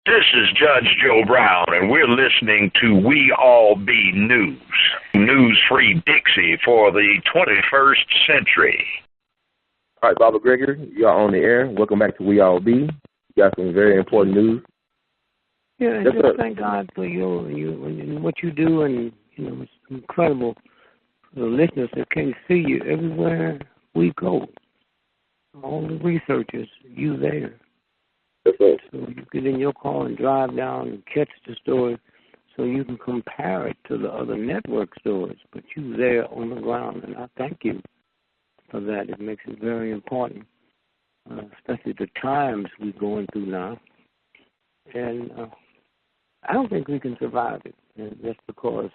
This is Judge Joe Brown, and we're listening to We All Be News, news-free Dixie for the 21st century. All right, Baba Gregory, you're on the air. Welcome back to We All Be. You got some very important news. Yeah, just thank God for you and what you do, and it's incredible for the listeners that can see you everywhere we go. All the researchers, you there. Yes, sir. So you get in your car and drive down and catch the story so you can compare it to the other network stories, but you there on the ground, and I thank you for that. It makes it very important, especially the times we're going through now. And I don't think we can survive it, just because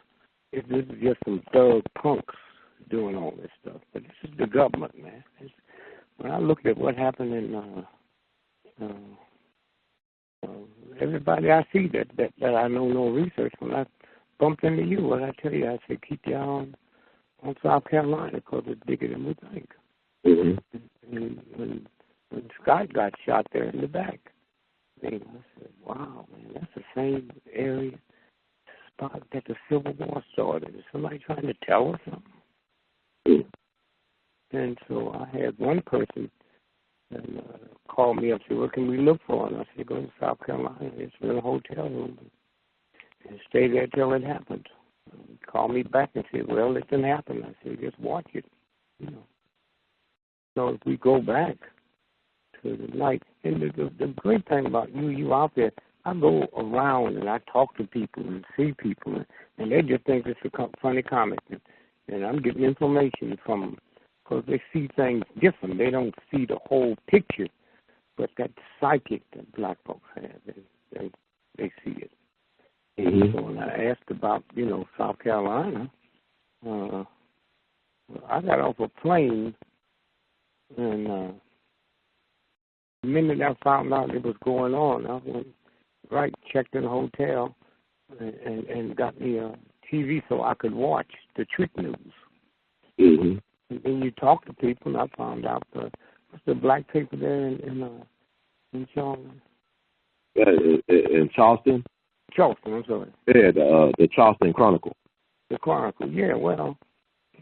this is just some thug punks doing all this stuff. But this is the government, man. When I look at what happened in everybody I see that I know no research, when I bumped into you, what I tell you, I said, keep your eye on South Carolina because it's bigger than we think. Mm-hmm. And when Scott got shot there in the back, I said, wow, man, that's the same area spot that the Civil War started. Is somebody trying to tell us something? Mm-hmm. And so I had one person and called me up and said, what can we look for? And I said, go to South Carolina. It's in a hotel room. And stay there till it happens. He called me back and said, well, it didn't happen. I said, just watch it. So if we go back to the night, and the great thing about you out there, I go around and I talk to people and see people, and they just think it's a funny comic. And I'm getting information from them, because they see things different. They don't see the whole picture, but that psychic that black folks have, they see it. Mm-hmm. So when I asked about, South Carolina, I got off a plane, and the minute I found out it was going on, I went checked in the hotel, and got me a TV so I could watch the trick news. Mm-hmm. And then you talk to people, and I found out what's the black people there in Charleston? Yeah, in Charleston? Charleston, I'm sorry. Yeah, the Charleston Chronicle. The Chronicle, yeah. Well,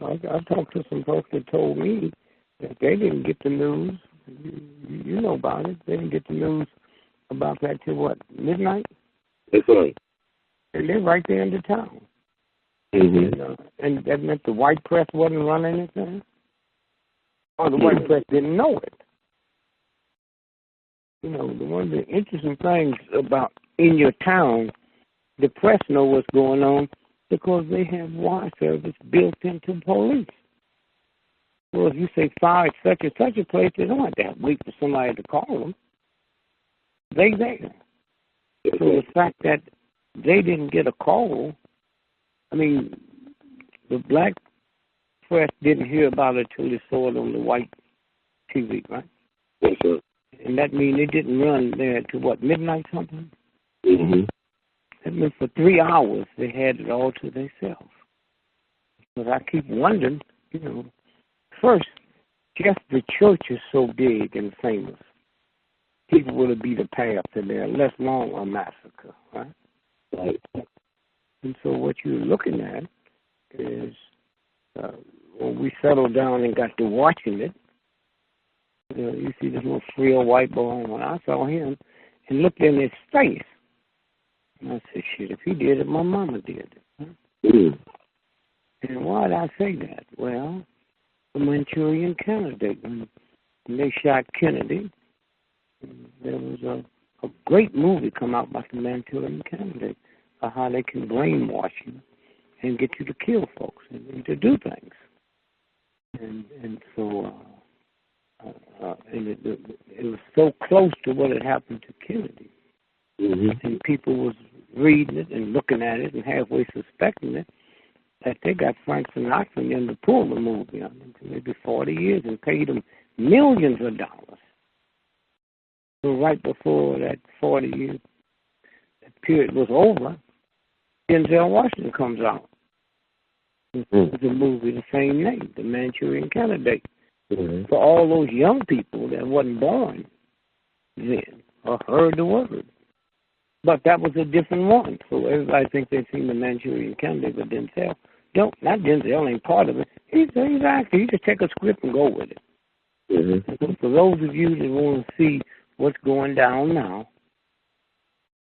I talked to some folks that told me that they didn't get the news. You know about it. They didn't get the news about that till what, midnight? Yes, sir. And they're right there in the town. Mm-hmm. And that meant the white press wasn't running anything? Or the white press didn't know it. One of the interesting things about in your town, the press know what's going on because they have wire service built into police. Well, if you say fire at such and such a place, they don't have to wait for somebody to call them. They there. So the fact that they didn't get a call, the black press didn't hear about it till they saw it on the white TV, right? Yes, sir. And that means they didn't run there to what, midnight something? Mm-hmm. That means for 3 hours they had it all to themselves. But I keep wondering, first, just the church is so big and famous. People would be the path to there, less long a massacre, right? Right. And so what you're looking at is when we settled down and got to watching it, you see this little frail white boy, and when I saw him and looked in his face, and I said, shit, if he did it, my mama did it. Huh? Mm. And why did I say that? Well, the Manchurian candidate, when they shot Kennedy, there was a great movie come out about the Manchurian candidate, about how they can brainwash you and get you to kill folks and to do things. And so it was so close to what had happened to Kennedy. Mm-hmm. And people was reading it and looking at it and halfway suspecting it, that they got Frank Sinatra in to pull the movie on them for maybe 40 years and paid them millions of dollars. So right before that 40 years period was over, Denzel Washington comes out. It's a movie the same name, The Manchurian Candidate. Mm-hmm. For all those young people that wasn't born then or heard the word, But that was a different one. So everybody thinks they've seen the Manchurian Candidate, but Denzel not Denzel ain't part of it. He's acting. You just take a script and go with it. Mm-hmm. So for those of you that want to see what's going down now,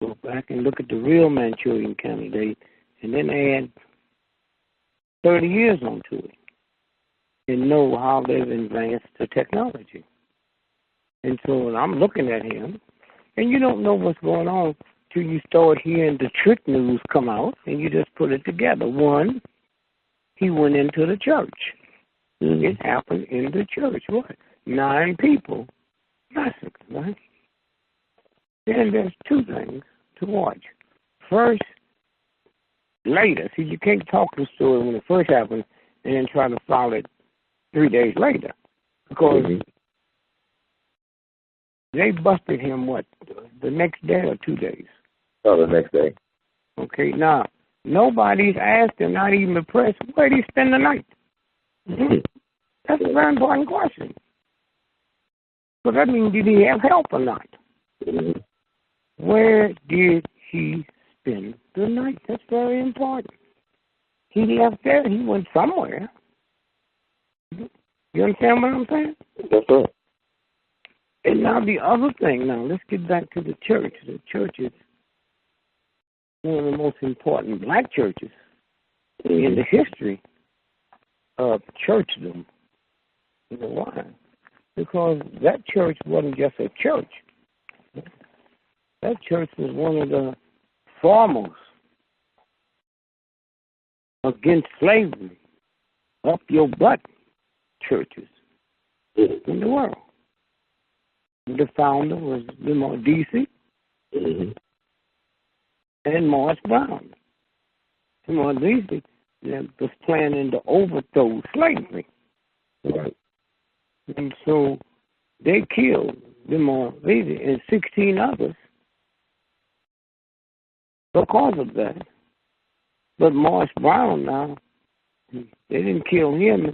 go back and look at the real Manchurian Candidate and then add 30 years onto it and know how they've advanced the technology. And so I'm looking at him, and you don't know what's going on till you start hearing the trick news come out, and you just put it together. One, he went into the church. It happened in the church. What? 9 people massacred, right? Then there's 2 things to watch. First, later. See, you can't talk the story when it first happened and then try to follow it 3 days later. Because they busted him, what, the next day or 2 days? Oh, the next day. Okay, now, nobody's asked him, not even the press, where did he spend the night? That's a very important question. So that means, did he have help or not? Where did he spend the night? That's very important. He left there. He went somewhere. You understand what I'm saying? That's right. And now the other thing, now let's get back to the church. The church is one of the most important black churches in the history of churchdom. You know why? Because that church wasn't just a church. That church was one of the foremost against slavery, up your butt churches in the world. The founder was D.C. and Morris Brown. Morris D.C. was planning to overthrow slavery. Right. And so they killed Morris D.C. and 16 others because of that. But Morris Brown now, they didn't kill him.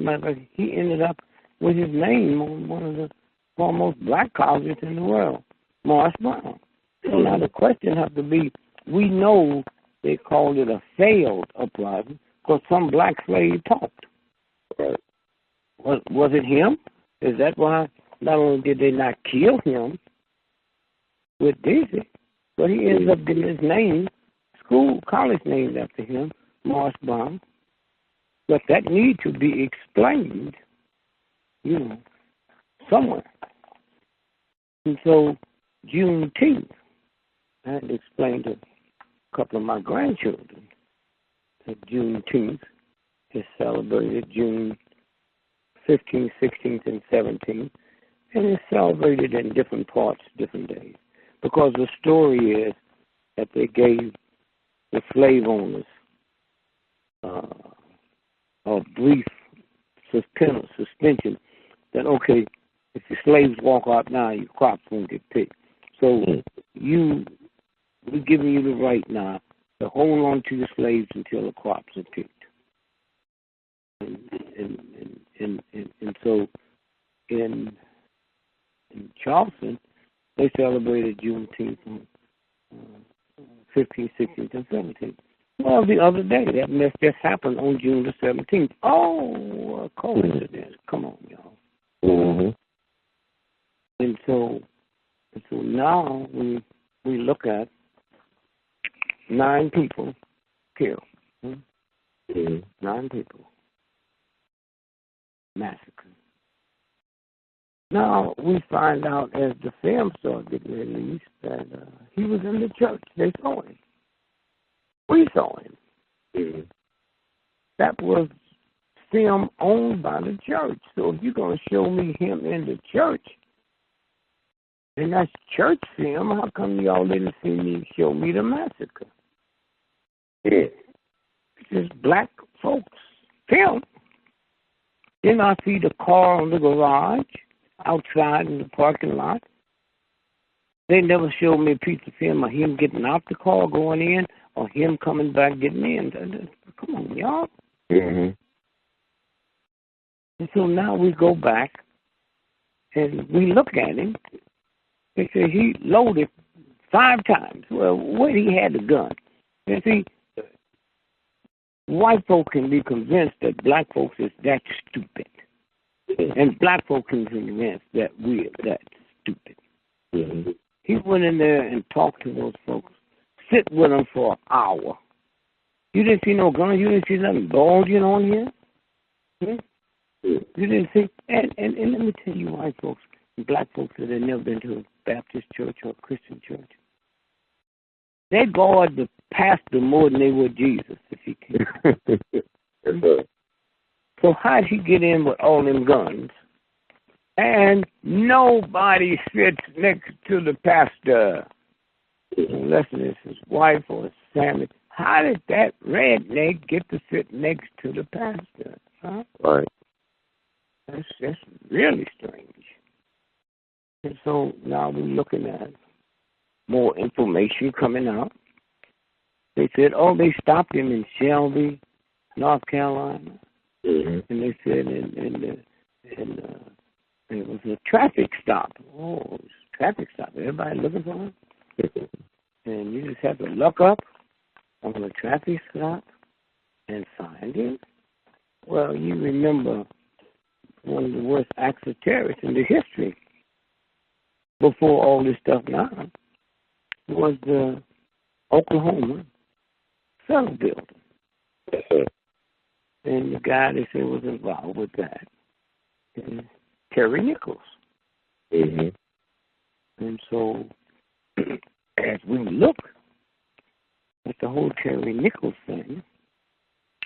He ended up with his name on one of the foremost black colleges in the world, Morris Brown. So now the question has to be, we know they called it a failed uprising because some black slave talked. Right. Was it him? Is that why not only did they not kill him with Dizzy, but he ended up getting his name, college named after him, Morris Brown. But that needs to be explained, somewhere. And so Juneteenth, I had to explain to a couple of my grandchildren that Juneteenth is celebrated June 15th, 16th, and 17th, and it's celebrated in different parts, different days. Because the story is that they gave the slave owners a brief suspension that, okay, if the slaves walk out now, your crops won't get picked. So we're giving you the right now to hold on to your slaves until the crops are picked. And so in Charleston, they celebrated Juneteenth on 15th, 16th, and 17th. Well, the other day, that mess just happened on June the 17th. Oh, a coincidence. Come on, y'all. Mm-hmm. And so now we look at 9 people killed. 9 people massacred. Now we find out as the film started getting released that he was in the church. They saw him. We saw him. That was film owned by the church. So if you're going to show me him in the church, and that's church film, how come y'all didn't show me the massacre? It's just black folks film. Then I see the car on the garage, outside in the parking lot. They never showed me a piece of film of him getting out the car, going in, or him coming back, getting in. Come on, y'all. Mm-hmm. And so now we go back and we look at him. They say he loaded 5 times. Well, where he had the gun. You see, white folk can be convinced that black folks is that stupid. And black folk can be convinced that we're that stupid. Mm-hmm. He went in there and talked to those folks, sit with them for an hour. You didn't see no guns. You didn't see nothing bulging on here. You didn't see. And let me tell you, white folks, black folks that have never been to a Baptist church or a Christian church, they guard the pastor more than they would Jesus if he can. So how'd he get in with all them guns? And nobody sits next to the pastor, unless it's his wife or his family. How did that redneck get to sit next to the pastor? Huh? Right. That's really strange. And so now we're looking at more information coming out. They said, they stopped him in Shelby, North Carolina. Mm-hmm. And they said it was a traffic stop. Oh, it was a traffic stop. Everybody looking for him. And you just have to look up on a traffic stop and find him. Well, you remember one of the worst acts of terrorists in the history before all this stuff now was the Oklahoma Federal building. And the guy they said was involved with that is Terry Nichols. Mm-hmm. And so as we look at the whole Terry Nichols thing,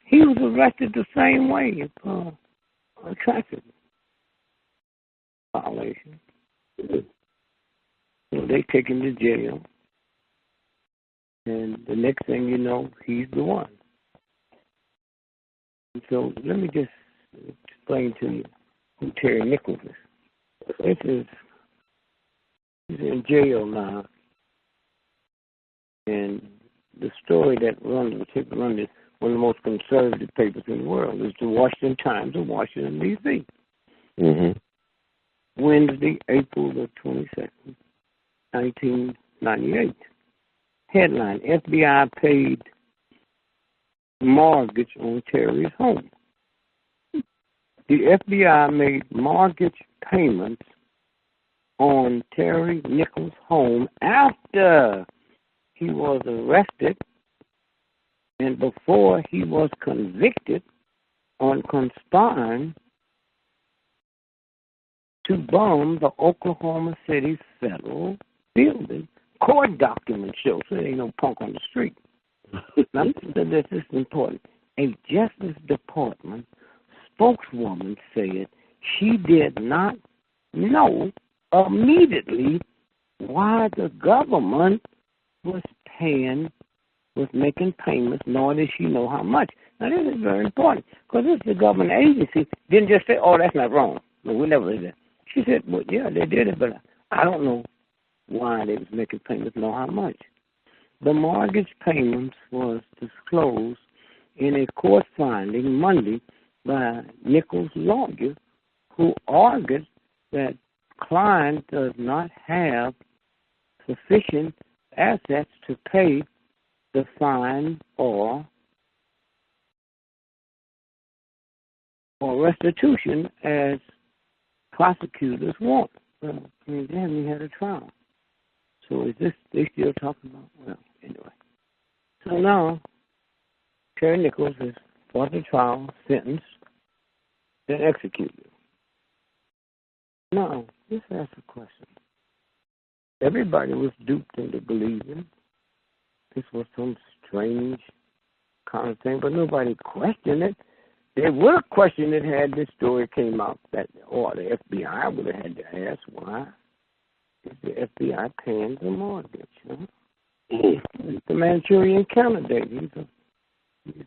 he was arrested the same way for a traffic violation. So they take him to jail. And the next thing you know, he's the one. And so let me just explain to you who Terry Nichols is. He's in jail now. And the story that runs one of the most conservative papers in the world is the Washington Times of Washington, D.C. Mm-hmm. Wednesday, April the 22nd, 1998. Headline, FBI paid mortgage on Terry's home. The FBI made mortgage payments on Terry Nichols' home after he was arrested and before he was convicted on conspiring to bomb the Oklahoma City Federal building. Court documents show, so there ain't no punk on the street. Now, this is important. A Justice Department spokeswoman said she did not know immediately why the government was making payments, nor did she know how much. Now, this is very important, because this is a government agency. Didn't just say, that's not wrong. No, we never did that. She said, well, yeah, they did it, but I don't know why they was making payments, nor how much. The mortgage payments was disclosed in a court finding Monday by Nichols' lawyer, who argued that client does not have sufficient assets to pay the fine or restitution as prosecutors want. Well, they haven't had a trial. So is this they still talking about? Well, anyway. So now, Terry Nichols is brought to trial, sentenced, then executed. Now, let's ask a question. Everybody was duped into believing this was some strange kind of thing, but nobody questioned it. They would have questioned it had this story came out, the FBI would have had to ask why is the FBI paying the mortgage. Huh? He's the Manchurian candidate. He's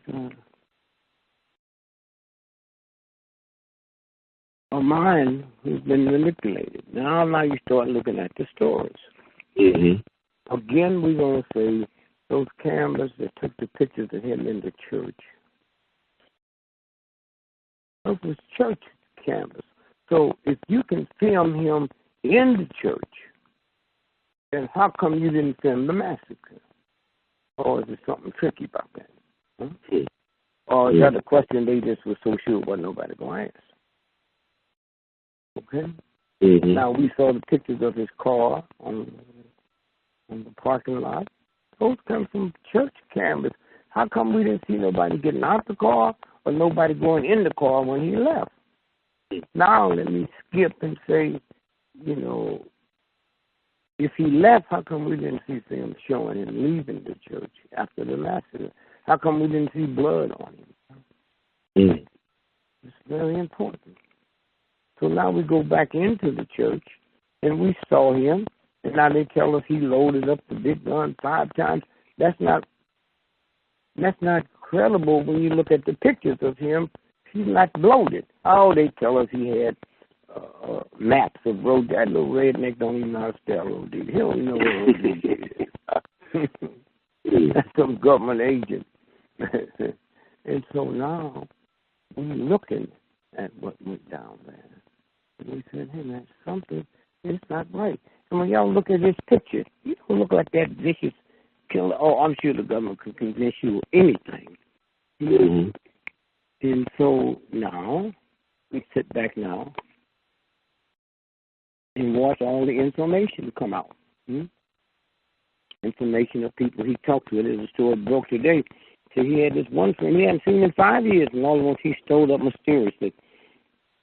a mind who's been manipulated. Now you start looking at the stories. Mm-hmm. Again, we're going to say those cameras that took the pictures of him in the church. Those was church cameras. So if you can film him in the church, then how come you didn't send the massacre? Or is there something tricky about that? Huh? Or is that a question they just were so sure wasn't nobody going to ask? Okay? Mm-hmm. Now, we saw the pictures of his car on the parking lot. Those come from church cameras. How come we didn't see nobody getting out the car or nobody going in the car when he left? Now, let me skip and say, you know, if he left, how come we didn't see him showing him leaving the church after the massacre? How come we didn't see blood on him? Mm. It's very important. So now we go back into the church, and we saw him, and now they tell us he loaded up the big gun 5 times. That's not credible when you look at the pictures of him. He's not bloated. Oh, they tell us he had maps of road. That little redneck don't even know how to spell road. He don't even know what road is. That's some government agent. And so now we're looking at what went down there. And we said, hey, man, something is not right. And when y'all look at this picture, you don't look like that vicious killer. Oh, I'm sure the government could convince you of anything. Mm-hmm. And so now, we sit back now and watch all the information come out. Information of people he talked to. There's a story broke today. So he had this one friend he hadn't seen in 5 years, and all at once he stowed up mysteriously.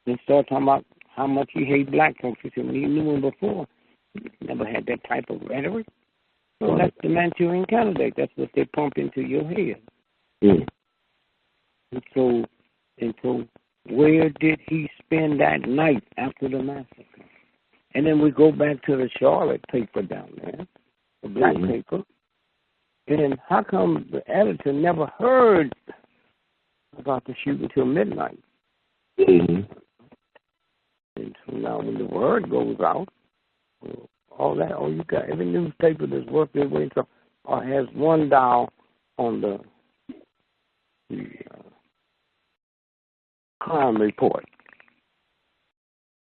And started talking about how much he hated black folks. He said when he knew him before, he never had that type of rhetoric. So that's the Manchurian candidate. That's what they pump into your head. Mm. And so where did he spend that night after the massacre? And then we go back to the Charlotte paper down there, the black paper. And how come the editor never heard about the shooting till midnight? Mm-hmm. And so now when the word goes out, all you got, every newspaper that's worth their weight has one dial on the crime report.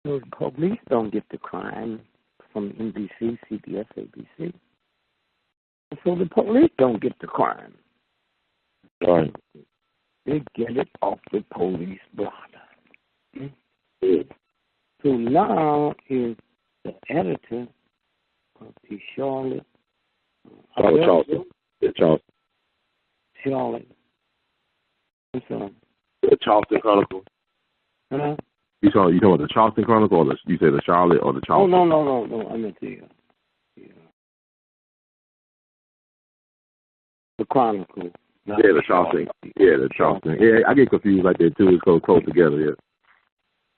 The police don't get the crime from NBC, CBS, ABC. So the police don't get the crime. Right. They get it off the police blotter. So now is the editor of the Charlotte. Charleston. Charlotte. I'm sorry. The Charleston Chronicle. Huh? You talking about the Charleston Chronicle, or you say the Charlotte or the Charleston? Oh, no. I meant the Chronicle. Yeah, the Charleston. Yeah, the Charleston. Yeah, I get confused like that too. It's close together.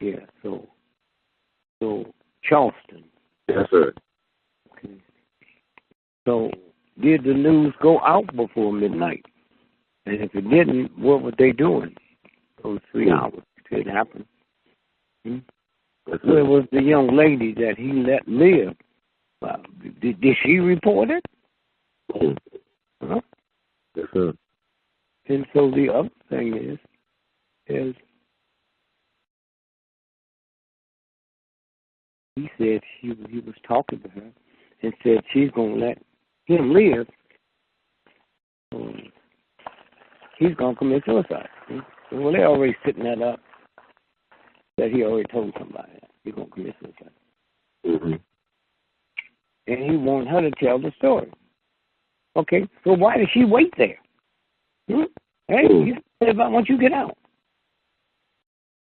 Yeah. Yeah. So Charleston. Yes, sir. Okay. So did the news go out before midnight? And if it didn't, what were they doing? Those 3 hours it happened. Where was the young lady that he let live? Did she report it? Huh? Yes, sir. And so the other thing is he said he was talking to her and said she's going to let him live. He's going to commit suicide. Well, they're already setting that up. That he already told somebody that he's going to commit suicide. Mm-hmm. And he wanted her to tell the story. Okay, so why did she wait there? Hey, you said about once you get out.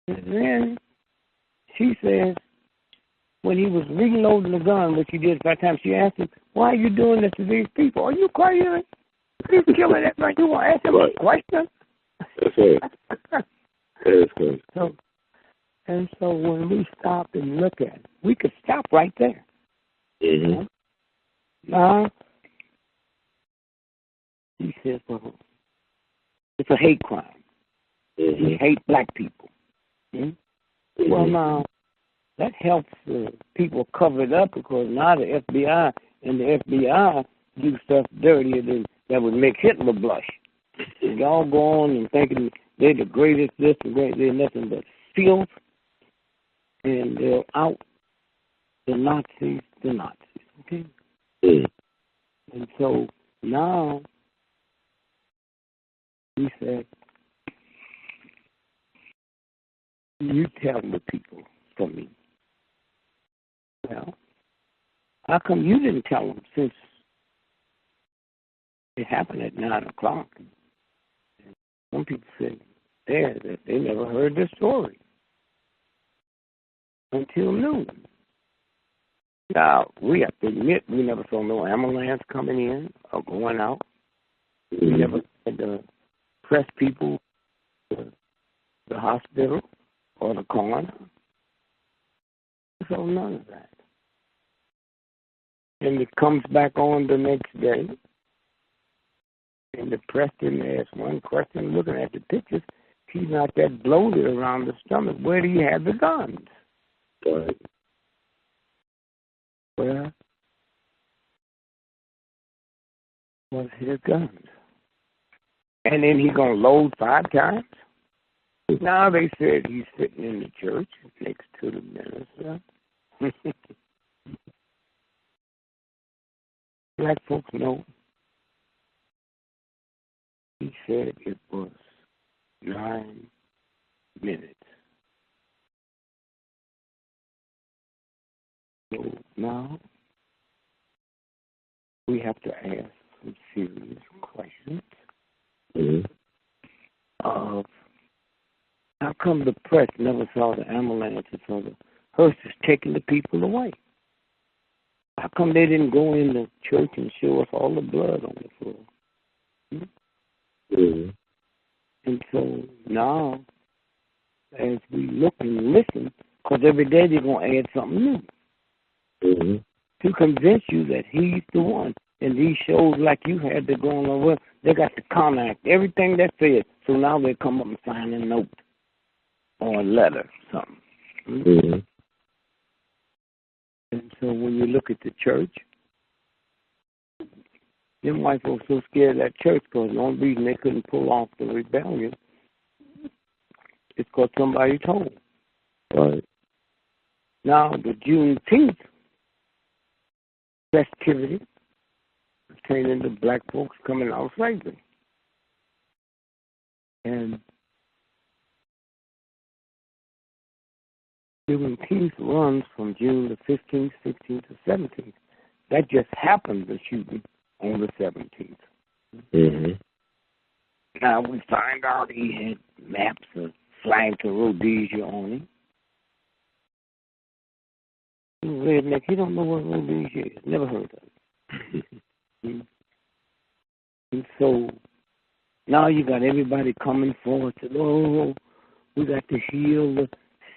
And then she says, when he was reloading the gun, which he did 5 times, she asked him, why are you doing this to these people? Are you crazy? He's killing everybody. You want to ask him a question? That's it. That's good. So when we stop and look at it, we could stop right there. Mm-hmm. Now, he says, well, it's a hate crime. Mm-hmm. We hate black people. Mm-hmm. Well, now, that helps people cover it up because now the FBI do stuff dirtier than that would make Hitler blush. And y'all go on and thinking they're the greatest, they're nothing but filth, and they'll out the Nazis, okay? Mm. And so now he said, you tell the people for me. Well, how come you didn't tell them since it happened at 9 o'clock? Some people said there that they never heard the story until noon. Now, we have to admit we never saw no ambulance coming in or going out. We never had the press people to the hospital or the coroner. So none of that. And it comes back on the next day, and the press didn't ask one question. Looking at the pictures, he's not that bloated around the stomach. Where do you have the guns? Right. Where was his guns? And then he gonna load 5 times? Now they said he's sitting in the church next to the minister. Black folks know. He said it was 9 minutes. So now we have to ask some serious questions of how come the press never saw the ambulances or the hearses taking the people away? How come they didn't go in the church and show us all the blood on the floor? And so now, as we look and listen, because every day they're going to add something new to convince you that he's the one. And these shows like you had to go on, well, they got to counteract everything that said. So now they come up and sign a note or a letter, something. And so when you look at the church, them white folks so scared of that church because the only reason they couldn't pull off the rebellion is because somebody told them. Right. Now, the Juneteenth festivity pertaining to black folks coming out of slavery. And Juneteenth runs from June the 15th, 16th to 17th. That just happened, the shooting, on the 17th. Now we find out he had maps of flag to Rhodesia on him. Redneck, he don't know what Rhodesia is. Never heard of it. And so now you got everybody coming forward to, oh, we got to heal the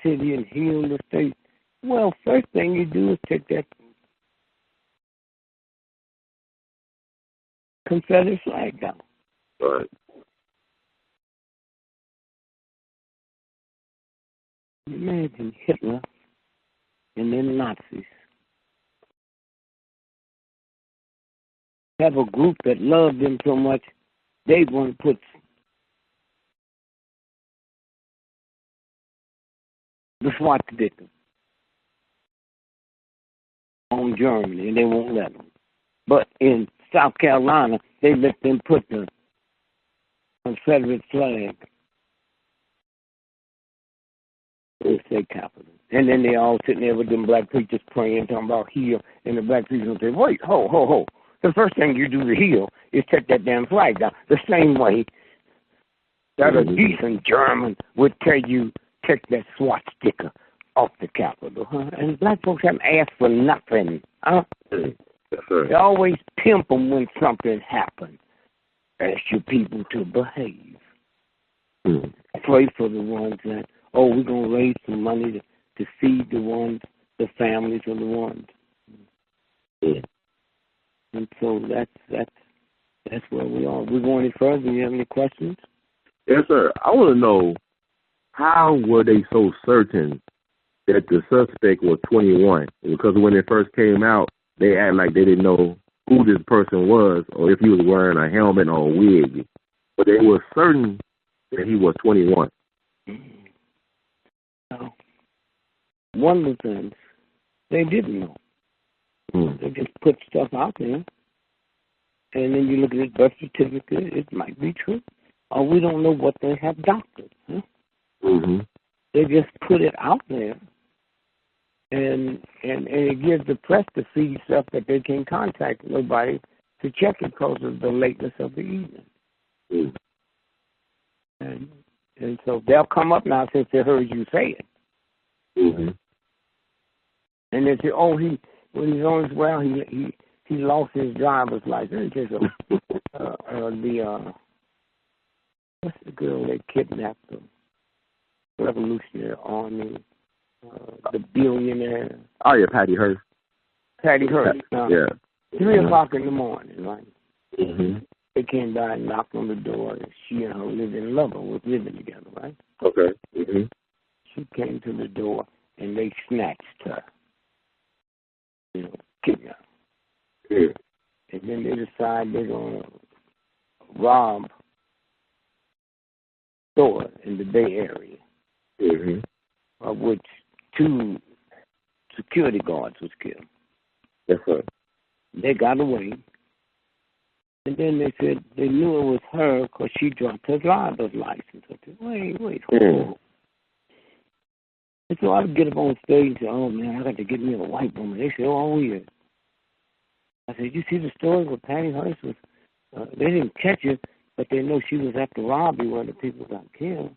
city and heal the state. Well, first thing you do is take that Confederate flag down. Right. Imagine Hitler and then Nazis have a group that loved them so much they want to put the swastika on Germany, and they won't let them. But in South Carolina, they let them put the Confederate flag in the state capitol. And then they all sitting there with them black preachers praying, talking about heal, and the black preachers say, wait, ho. The first thing you do to heal is take that damn flag down. The same way that a decent German would tell you, take that swastika off the Capitol. Huh? And black folks haven't asked for nothing. Huh? They always pimp them when something happens. Ask your people to behave. Pray for the ones that, we're going to raise some money to feed the ones, the families of the ones. And so that's where we are. We're going any further. Do you have any questions? Yes, sir. I want to know, how were they so certain that the suspect was 21? Because when it first came out, they acted like they didn't know who this person was or if he was wearing a helmet or a wig. But they were certain that he was 21. One of the things they didn't know They just put stuff out there. And then you look at his birth certificate, it might be true. Or we don't know what they have doctored. Huh? They just put it out there. And it gives the press to see stuff that they can't contact nobody to check it because of the lateness of the evening. And so they'll come up now since they heard you say it. And they say, oh, when he's on his well, he lost his driver's license. What's the girl that kidnapped the Revolutionary Army? The billionaire. Oh, yeah, Patty Hearst. Patty Hearst. Yeah. 3 o'clock in the morning, right? They came by and knocked on the door, and she and her living lover was living together, right? Okay. She came to the door, and they snatched her. Kidnapped. And then they decide they're going to rob store in the Bay Area, of which 2 security guards was killed. Yes, sir. They got away. And then they said they knew it was her because she dropped her driver's license. I said, wait, hold on. And so I would get up on stage and say, oh, man, I got to get me a white woman. They said, oh, weird. I said, you see the story where Patty Hearst was, they didn't catch her, but they know she was at the robbery where the people got killed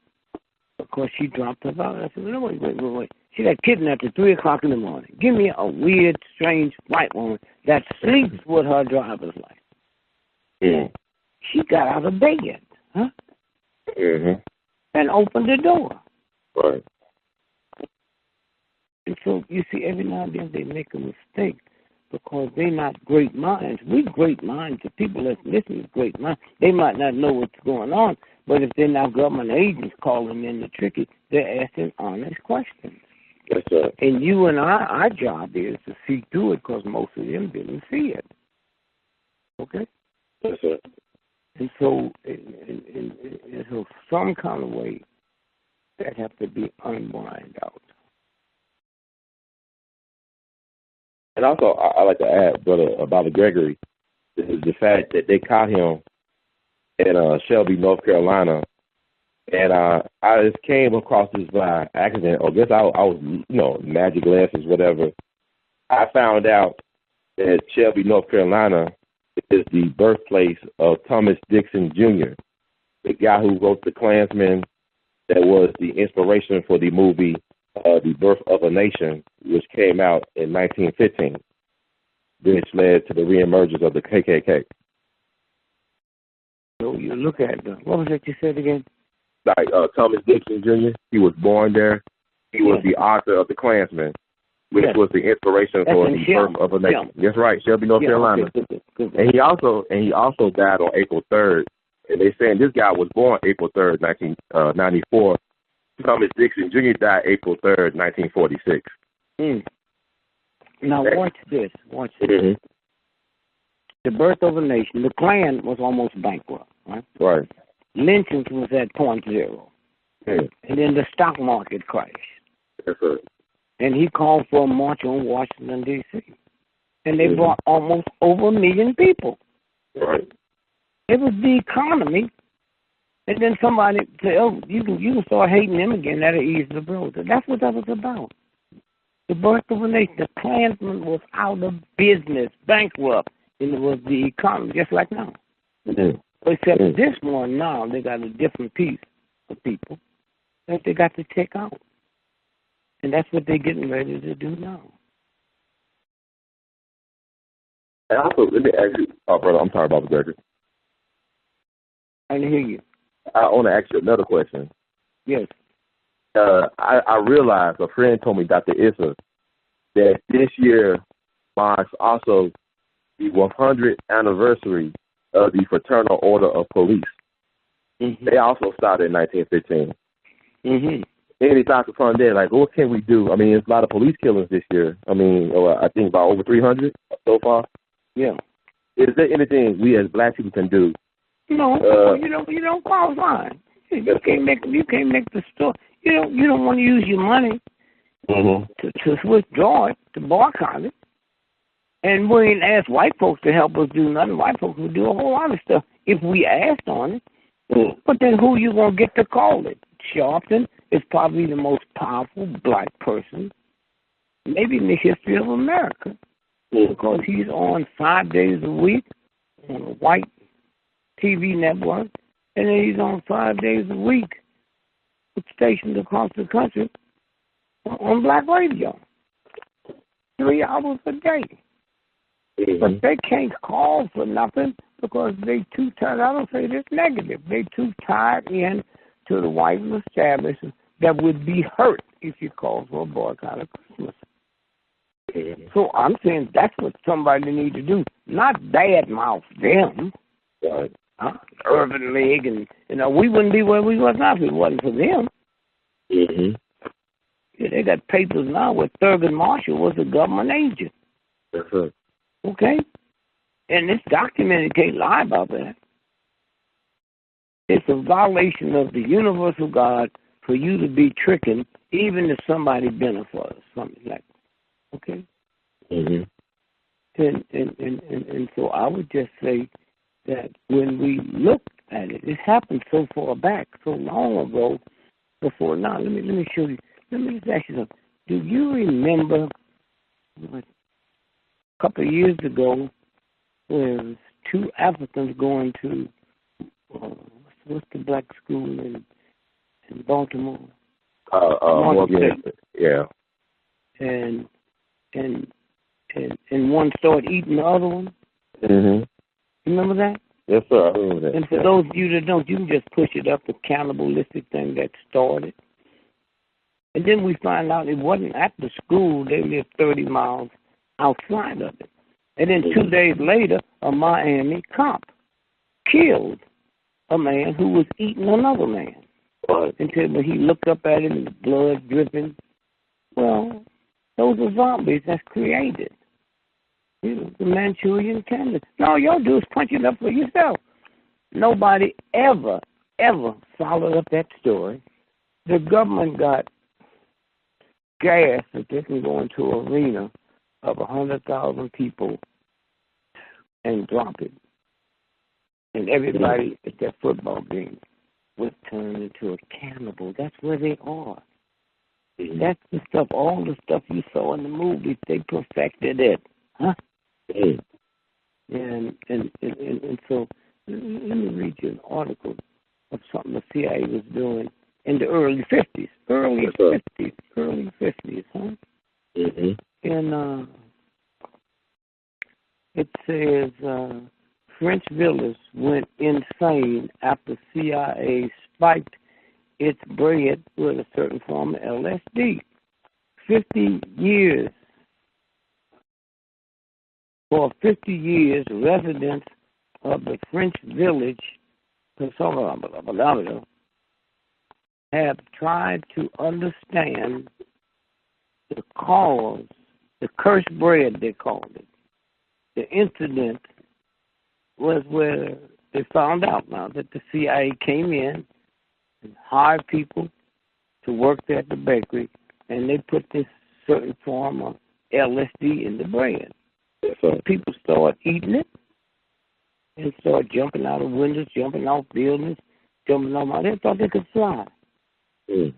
because she dropped her out. I said, no, wait. She got kidnapped at 3 o'clock in the morning. Give me a weird, strange white woman that sleeps with her driver's license. She got out of bed, huh? And opened the door. Right. And so, you see, every now and then they make a mistake because they're not great minds. We're great minds. The people that listen to great minds, they might not know what's going on, but if they're not government agents calling in the tricky, they're asking honest questions. Yes, sir. And you and our job is to see through it because most of them didn't see it. Okay? Yes, sir. And so, in some kind of way, that have to be unwind out. And also, I like to add, Brother Gregory, is the fact that they caught him in Shelby, North Carolina, and I just came across this by accident. Or I guess I was, magic glasses, whatever. I found out that Shelby, North Carolina, is the birthplace of Thomas Dixon Jr., the guy who wrote The Klansman, that was the inspiration for the movie The Birth of a Nation, which came out in 1915, which led to the reemergence of the KKK. So you look at what was it you said again? Like Thomas Dixon Jr., he was born there. He was the author of The Klansman, which was the inspiration for the birth of a nation. That's right, Shelby, North Carolina. Okay. And he also died on April 3rd. And they saying this guy was born April 3rd, 1994. Thomas Dixon Jr. died April 3rd, 1946. Now watch this. The birth of a nation. The Klan was almost bankrupt, right? Right. Lynchings was at point zero. And then the stock market crashed. Yes, sir. And he called for a march on Washington, D.C. And they brought almost over 1 million people. Right. It was the economy. And then somebody said, oh, you can start hating them again. That'll ease the blow. That's what that was about. The birth of a nation. The Klansman was out of business, bankrupt. And it was the economy, just like now. Except this one now, they got a different piece of people that they got to take out. And that's what they're getting ready to do now. And also, let me ask you, brother, I'm sorry about the Gregory. I didn't hear you. I want to ask you another question. Yes. I realized, a friend told me, Dr. Issa, that this year marks also the 100th anniversary of the Fraternal Order of Police. They also started in 1915. Any thoughts upon that? Like, what can we do? I mean, there's a lot of police killings this year. I mean, I think about over 300 so far. Yeah. Is there anything we as black people can do? No, you don't qualify. You can't make the store. You don't want to use your money to withdraw it, to boycott it. And we ain't asked white folks to help us do nothing. White folks would do a whole lot of stuff if we asked on it. But then who you going to get to call it? Sharpton is probably the most powerful black person maybe in the history of America, because he's on 5 days a week on a white TV network, and then he's on 5 days a week with stations across the country on black radio, 3 hours a day. But they can't call for nothing because they too tied. I don't say this negative. They too tied in to the white establishment that would be hurt if you call for a boycott of Christmas. So I'm saying that's what somebody need to do, not badmouth them. Right. Urban League, and we wouldn't be where we was now if it wasn't for them. Yeah, they got papers now where Thurgood Marshall was a government agent. That's right. Okay? And it's documented, can't lie about that. It's a violation of the universal God for you to be tricking, even if somebody been for us, something like that. Okay? And so I would just say that when we look at it, it happened so far back, so long ago, before now. Let me show you. Let me just ask you something. Do you remember a couple of years ago when 2 Africans going to what's the black school in Baltimore? Yeah. And one started eating the other one. You remember that? Yes, sir. I remember that. And for those of you that don't, you can just push it up, the cannibalistic thing that started. And then we find out it wasn't at the school. They lived 30 miles outside of it. And then 2 days later, a Miami cop killed a man who was eating another man. Until when he looked up at him and the blood dripping. Well, those are zombies that's created. You know, the Manchurian candidate. No, all y'all do is punch it up for yourself. Nobody ever followed up that story. The government got gas that they can go into an arena of 100,000 people and drop it. And everybody at that football game was turned into a cannibal. That's where they are. That's the stuff, all the stuff you saw in the movies, they perfected it. Huh? And so let me read you an article of something the CIA was doing in the early 50s. Early 50s, huh? And it says French villas went insane after CIA spiked its bread with a certain form of LSD. 50 years. For 50 years, residents of the French village have tried to understand the cause, the cursed bread, they called it. The incident was where they found out now that the CIA came in and hired people to work there at the bakery, and they put this certain form of LSD in the bread. So people start eating it and start jumping out of windows, jumping off buildings, jumping off. They thought they could fly. And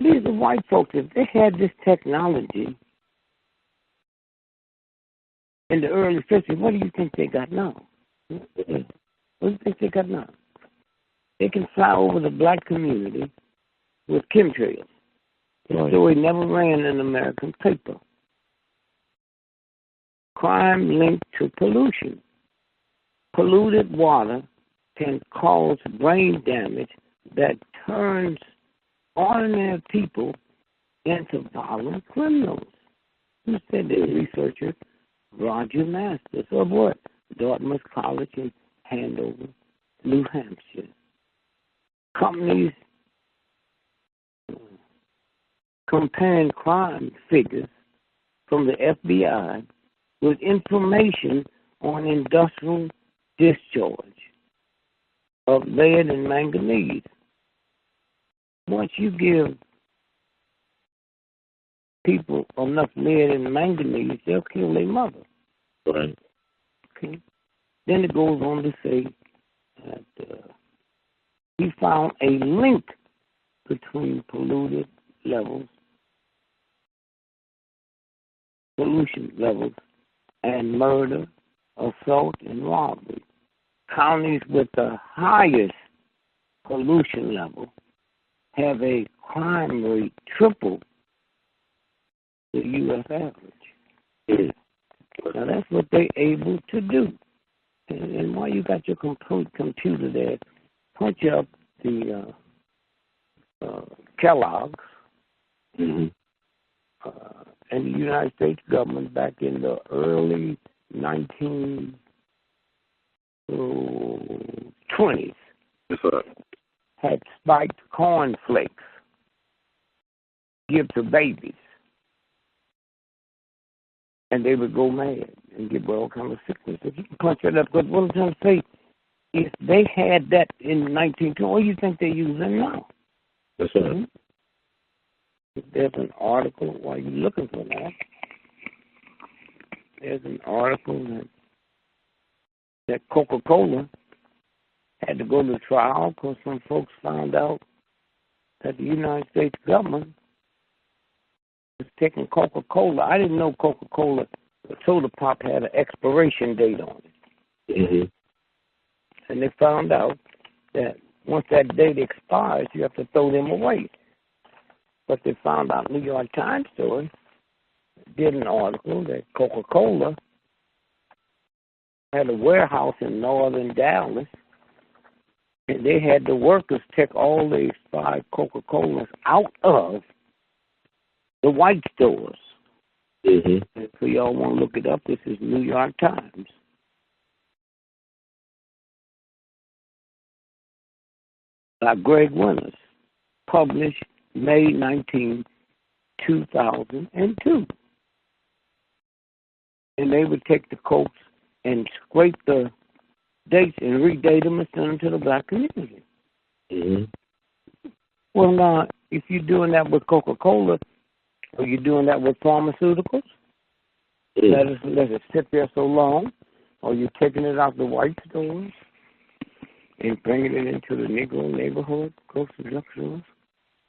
these are white folks. If they had this technology in the early 50s, what do you think they got now? What do you think they got now? They can fly over the black community with chemtrails. The story never ran in American paper. Crime linked to pollution. Polluted water can cause brain damage that turns ordinary people into violent criminals. Who said that? Researcher Roger Masters of what? Dartmouth College in Andover, New Hampshire. Companies comparing crime figures from the FBI with information on industrial discharge of lead and manganese. Once you give people enough lead and manganese, they'll kill their mother. Right. Okay. Then it goes on to say that he found a link between polluted levels, pollution levels, and murder, assault, and robbery. Counties with the highest pollution level have a crime rate triple the U.S. average. Now, that's what they're able to do. And while you got your computer there, punch up the Kellogg's and the United States government back in the early 1920s had spiked cornflakes give to babies. And they would go mad and get all kind of sickness. If you can punch that up, because what I'm trying to say, if they had that in 1920, what do you think they're using now? That's right. If there's an article, while you're looking for that, there's an article that Coca-Cola had to go to trial because some folks found out that the United States government was taking Coca-Cola. I didn't know Coca-Cola, the soda pop had an expiration date on it. And they found out that once that date expires, you have to throw them away. But they found out, New York Times story did an article that Coca-Cola had a warehouse in northern Dallas, and they had the workers take all the expired Coca-Colas out of the white stores. And so y'all want to look it up, this is New York Times. By Greg Winters, published May 19, 2002. And they would take the Cokes and scrape the dates and redate them and send them to the black community. Well, now, if you're doing that with Coca-Cola, or you're doing that with pharmaceuticals, let it sit there so long, or you're taking it out the white stores and bringing it into the Negro neighborhood, grocery drugstores.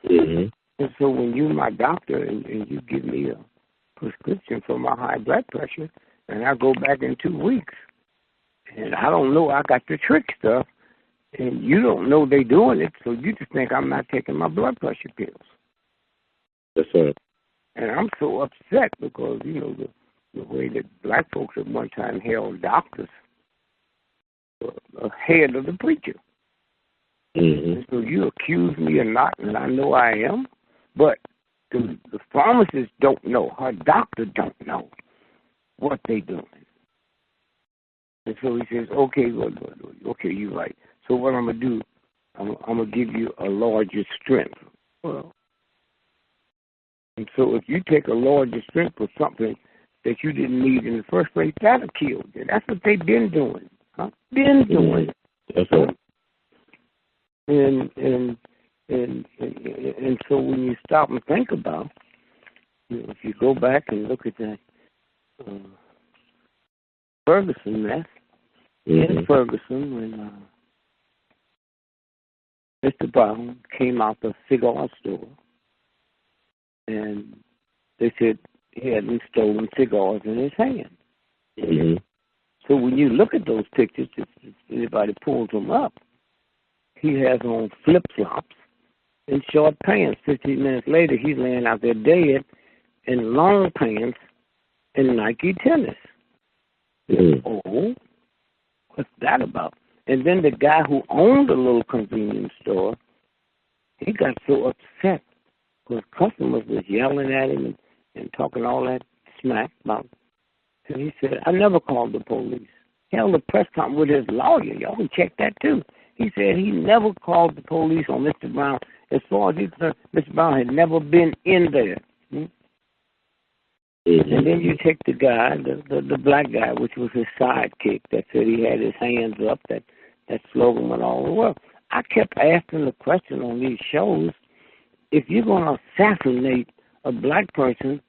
And so when you're my doctor and you give me a prescription for my high blood pressure, and I go back in 2 weeks, and I don't know I got the trick stuff, and you don't know they doing it, so you just think I'm not taking my blood pressure pills. That's right. And I'm so upset because, you know, the way that black folks at one time held doctors ahead of the preacher. And so you accuse me of not, and I know I am, but the pharmacist don't know, her doctor don't know what they doing. And so he says, okay, okay, you're right. So what I'm going to do, I'm going to give you a larger strength. Well, and so if you take a larger strength for something that you didn't need in the first place, that'll kill you. That's what they've been doing. Been doing. That's right. And so when you stop and think about, you know, if you go back and look at that Ferguson mess, in Ferguson, when Mr. Brown came out the cigar store, and they said he had been stolen cigars in his hand. So when you look at those pictures, if anybody pulls them up, he has on flip-flops and short pants. 15 minutes later, he's laying out there dead in long pants and Nike tennis. Oh, what's that about? And then the guy who owned the little convenience store, he got so upset because customers was yelling at him and talking all that smack about. And he said, I never called the police. He held a press conference with his lawyer. Y'all can check that too. He said he never called the police on Mr. Brown. As far as he's concerned, Mr. Brown had never been in there. And then you take the guy, the black guy, which was his sidekick, that said he had his hands up, that slogan went all the world. I kept asking the question on these shows, if you're going to assassinate a black person,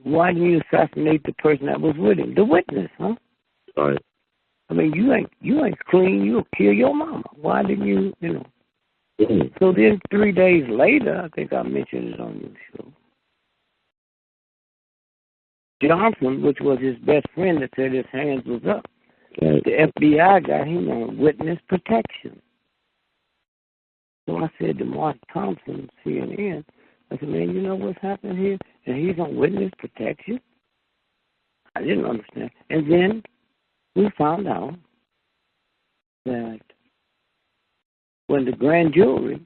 why didn't you assassinate the person that was with him? The witness, huh? Right. I mean, you ain't clean. You'll kill your mama. Why didn't you, Mm-hmm. So then 3 days later, I think I mentioned it on your show, Johnson, which was his best friend that said his hands was up, Right. the FBI got him on witness protection. So I said to Mark Thompson, CNN, I said, man, you know what's happening here? And he's on witness protection? I didn't understand. And then we found out that when the grand jury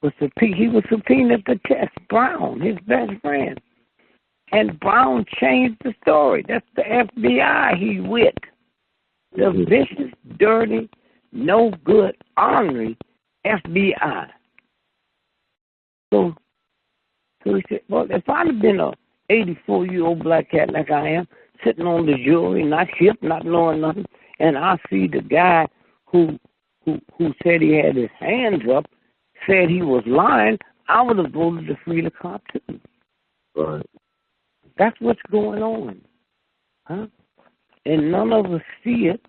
was he was subpoenaed to test Brown, his best friend. And Brown changed the story. That's the FBI he with. The vicious, dirty, no good, ornery FBI. So he said, well, if I'd have been a 84-year-old black cat like I am, sitting on the jury, not hip, not knowing nothing, and I see the guy who said he had his hands up, said he was lying, I would have voted to free the cop too. Right. That's what's going on, huh? And none of us see it.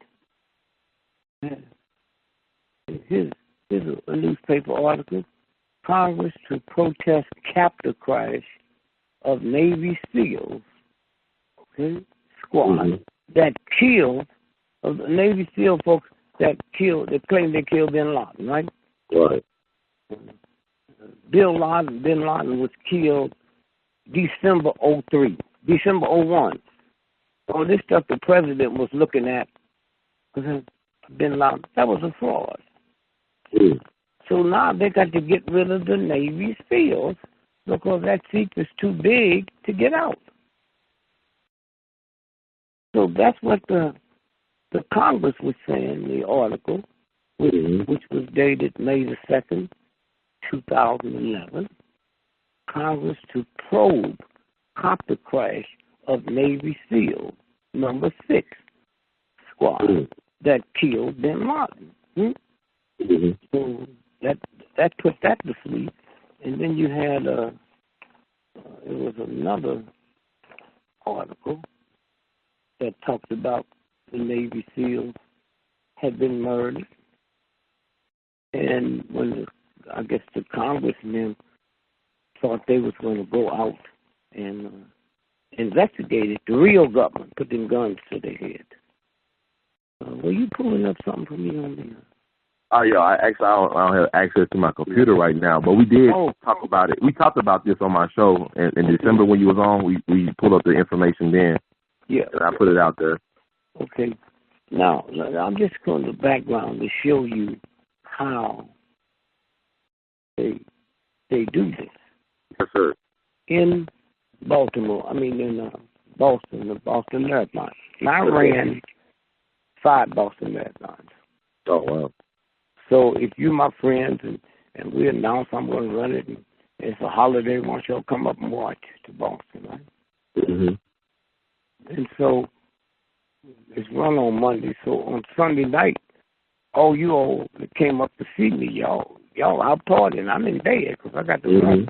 Here's a newspaper article. Congress to protest capture crash of Navy SEALs, squad that killed, of the Navy SEAL folks that claimed they killed Bin Laden, right? Right. Bin Laden was killed December 01. All this stuff the president was looking at, Bin Laden, that was a fraud. Mm. So now they got to get rid of the Navy SEALs because that secret's too big to get out. So that's what the Congress was saying in the article, which was dated May the 2nd, 2011. Congress to probe copter crash of Navy SEAL number 6 squad that killed Bin Laden. So that put that to sleep. And then you had it was another article that talked about the Navy SEALs had been murdered, and when I guess the congressmen thought they was going to go out and investigate it, the real government put them guns to their head. Were you pulling up something for me on there? Oh yeah, I don't have access to my computer right now, but we did talk about it. We talked about this on my show in December when you was on. We pulled up the information then. Yeah, and I put it out there. Okay. Now I'm just going to background to show you how they do this. Yes, sir. In Baltimore, in Boston, the Boston Marathon. And I ran 5 Boston Marathons. Oh wow. So if you my friends and we announce I'm going to run it, and it's a holiday, why don't y'all come up and watch to Boston, right? Mm-hmm. And so it's run on Monday. So on Sunday night, all you all that came up to see me, y'all out partying. I'm in bed because I got to run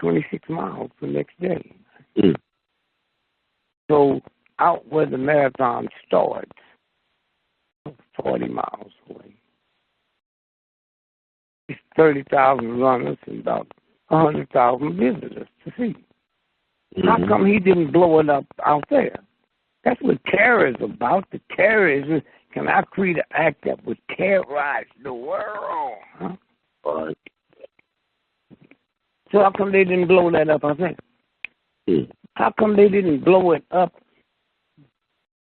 26 miles the next day. Mm. So out where the marathon starts, 40 miles away, it's 30,000 runners and about 100,000 visitors to see. How come he didn't blow it up out there? That's what terror is about. The terror is, can I create an act that would terrorize the world? Huh? All right. So how come they didn't blow that up out there? How come they didn't blow it up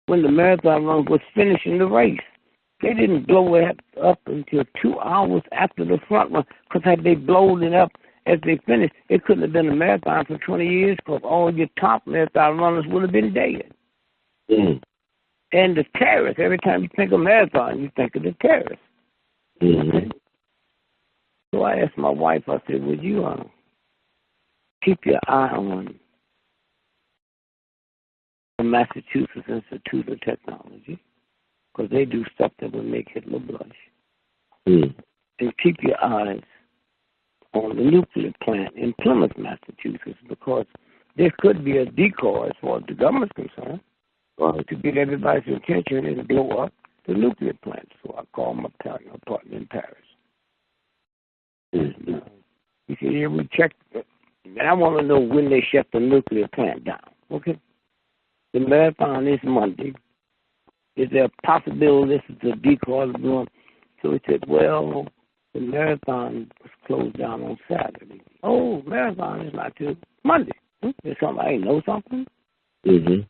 when the marathon run was finishing the race? They didn't blow it up until 2 hours after the front run, because had they blown it up as they finished, it couldn't have been a marathon for 20 years because all your top marathon runners would have been dead. Mm. And the terrorists, every time you think of marathon, you think of the terrorists. Mm-hmm. So I asked my wife, I said, would you keep your eye on the Massachusetts Institute of Technology, because they do stuff that would make Hitler blush. And keep your eyes on the nuclear plant in Plymouth, Massachusetts, because this could be a decoy as far as the government's concerned, Right. to get everybody's attention and blow up the nuclear plant. So I called my partner in Paris. And, he said, yeah, we checked, and I want to know when they shut the nuclear plant down. Okay? The marathon is Monday. Is there a possibility this is a decoy going? So he said, well, the marathon was closed down on Saturday. Oh, marathon is not till Monday. Did somebody know something? Mm-hmm.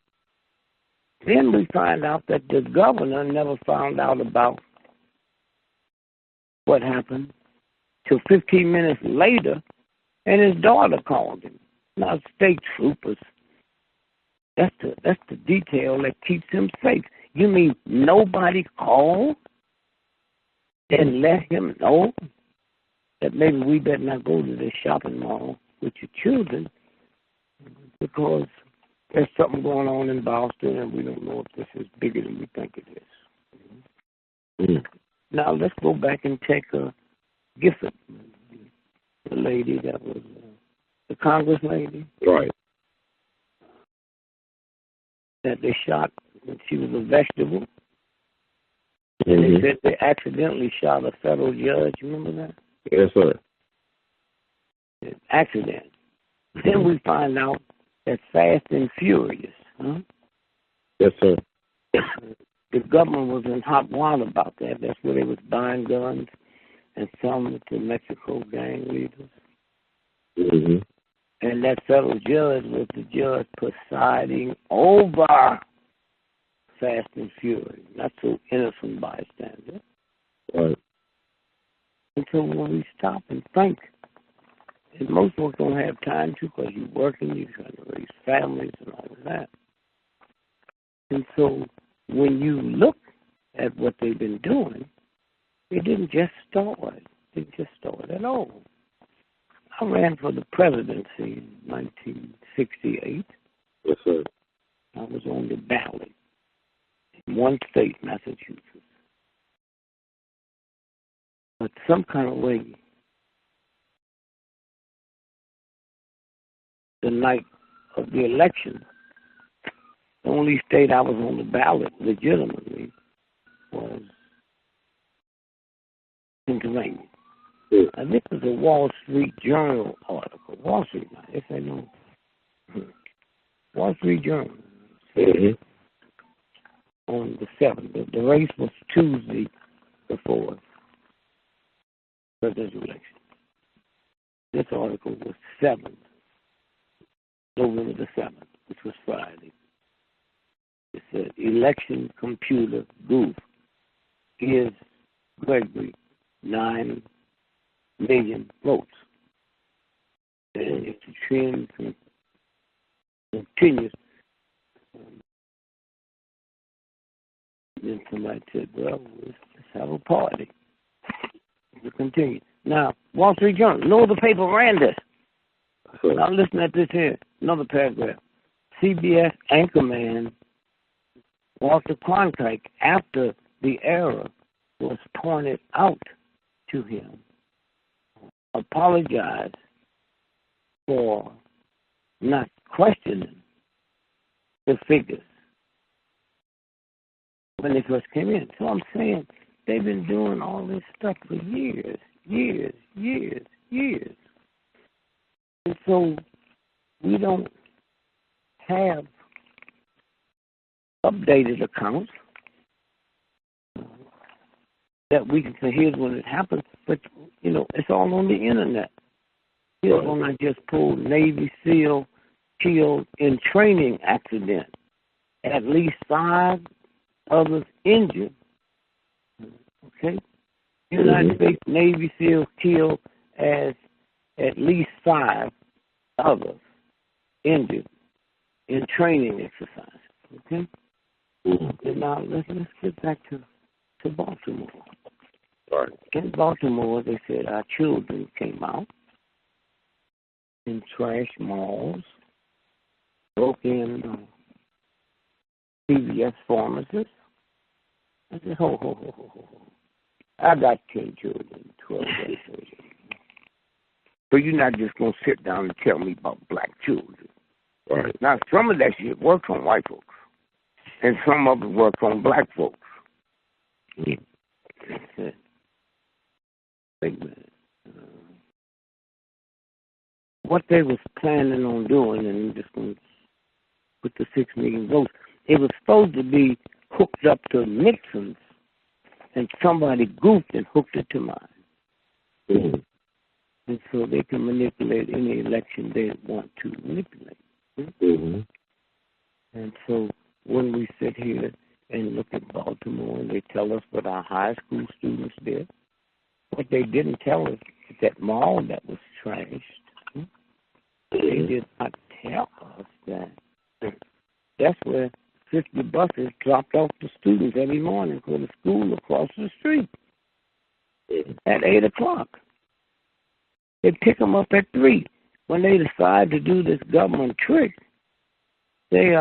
Then we find out that the governor never found out about what happened till 15 minutes later, and his daughter called him. Now, state troopers, that's the detail that keeps him safe. You mean nobody called and let him know that maybe we better not go to this shopping mall with your children because there's something going on in Boston and we don't know if this is bigger than we think it is. Mm. Now, let's go back and take Gifford, the lady that was the Congress lady. Right. That they shot when she was a vegetable. Mm-hmm. And they said they accidentally shot a federal judge. You remember that? Yes, sir. Accident. Then we find out that Fast and Furious, Yes, sir. the government was in hot water about that. That's where they was buying guns and selling it to Mexico gang leaders. Mm-hmm. And that federal judge was the judge presiding over Fast and Furious, not so innocent bystander. Right. And so when we stop and think, and most folks don't have time to because you're working, you're trying to raise families and all of that. And so when you look at what they've been doing, it didn't just start. It didn't just start at all. I ran for the presidency in 1968. Yes, sir. I was on the ballot in one state, Massachusetts. But some kind of way, the night of the election, the only state I was on the ballot legitimately was Pennsylvania. Yeah. And this is a Wall Street Journal article. Wall Street, if I know. Wall Street Journal. Mm-hmm. On the 7th. The race was Tuesday before presidential election. This article was 7th, November the 7th, which was Friday. It said, election computer goof is Gregory 9 million votes. And if the trend continues, then somebody said, well, let's have a party. To continue. Now, Wall Street Journal, no other paper ran this. Now listen at this here, another paragraph. CBS anchorman Walter Cronkite, after the error was pointed out to him, apologized for not questioning the figures when they first came in. So I'm saying they've been doing all this stuff for years. And so we don't have updated accounts that we can say, here's when it happened. But, you know, it's all on the internet. Here's when I just pulled Navy SEAL killed in training accident. At least 5 others injured. Okay? United States Navy SEAL killed as at least 5 others injured in training exercises. Okay? And now let's get back to Baltimore. Right. In Baltimore, they said our children came out in trash malls, broke in CVS pharmacists. I said, ho. I got 10 children, 12 days. So you're not just going to sit down and tell me about black children. Right. Now, some of that shit works on white folks, and some of it works on black folks. Mm. Wait a minute. What they was planning on doing, and I'm just going to put the 6 million votes, it was supposed to be hooked up to Nixon's, and somebody goofed and hooked it to mine. Mm. And so they can manipulate any election they want to manipulate. Mm-hmm. And so when we sit here and look at Baltimore and they tell us what our high school students did, what they didn't tell us is that mall that was trashed. They did not tell us that. That's where 50 buses dropped off the students every morning for the school across the street at 8 o'clock. They pick them up at 3. When they decide to do this government trick, they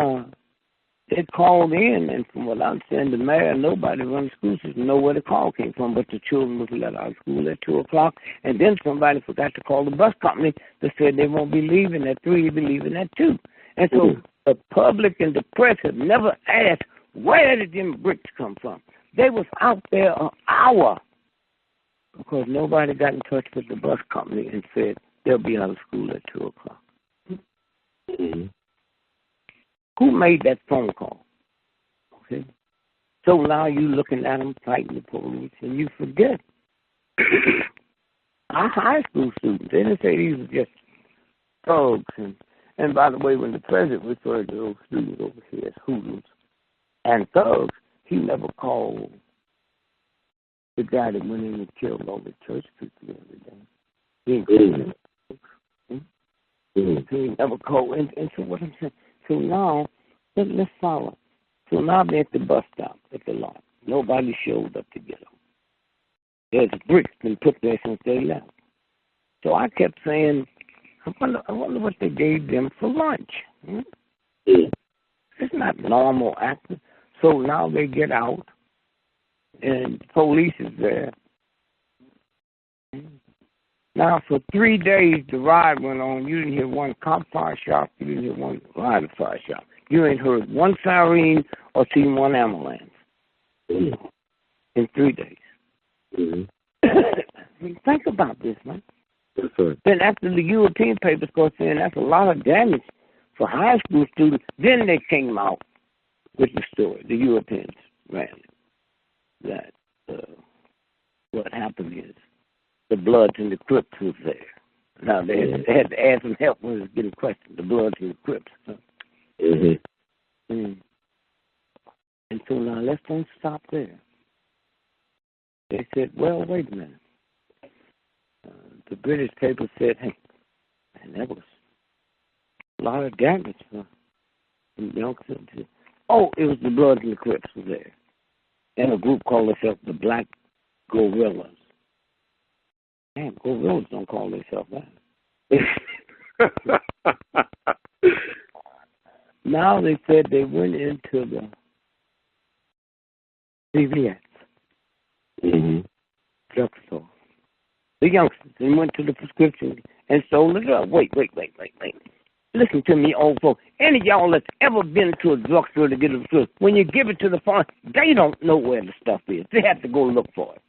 called in, and from what I'm saying, the mayor and nobody running the school system know where the call came from, but the children was let out of school at 2 o'clock, and then somebody forgot to call the bus company that said they won't be leaving at 3, they'll be leaving at 2. And so the public and the press have never asked, where did them bricks come from? They was out there an hour because nobody got in touch with the bus company and said they'll be out of school at 2 o'clock. Mm-hmm. Who made that phone call? Okay. So now you're looking at them fighting the police, and you forget our high school students. They didn't say these were just thugs. And by the way, when the president referred to those students over here as hoodlums and thugs, he never called the guy that went in and killed all the church people the other day. He ain't He never called. And so what I'm saying, so now, let's follow. So now they're at the bus stop, at the lot. Nobody showed up to get them. There's bricks been put there since they left. So I kept saying, I wonder what they gave them for lunch. It's not normal acting. So now they get out, and police is there. Now, for 3 days, the ride went on. You didn't hear one cop fire shot. You didn't hear one rider fire shot. You ain't heard one siren or seen one ambulance in 3 days. Mm-hmm. Think about this, man. Yes, sir. Then after the European papers got saying that's a lot of damage for high school students, then they came out with the story. The Europeans ran it. That what happened is the Bloods and the Crips was there. Now they had to add some help when it was getting questioned. The Bloods and the Crips. And so now let's don't stop there. They said, well, wait a minute. The British paper said, hey, man, that was a lot of damage. Oh, it was the Bloods and the Crips was there. And a group called itself the Black Gorillas. Man, gorillas don't call themselves that. Now they said they went into the CVS, drugstore. The youngsters, and went to the prescription and stole the drug. Wait. Listen to me, old folks. Any of y'all that's ever been to a drugstore to get a drug, when you give it to the farm, they don't know where the stuff is. They have to go look for it.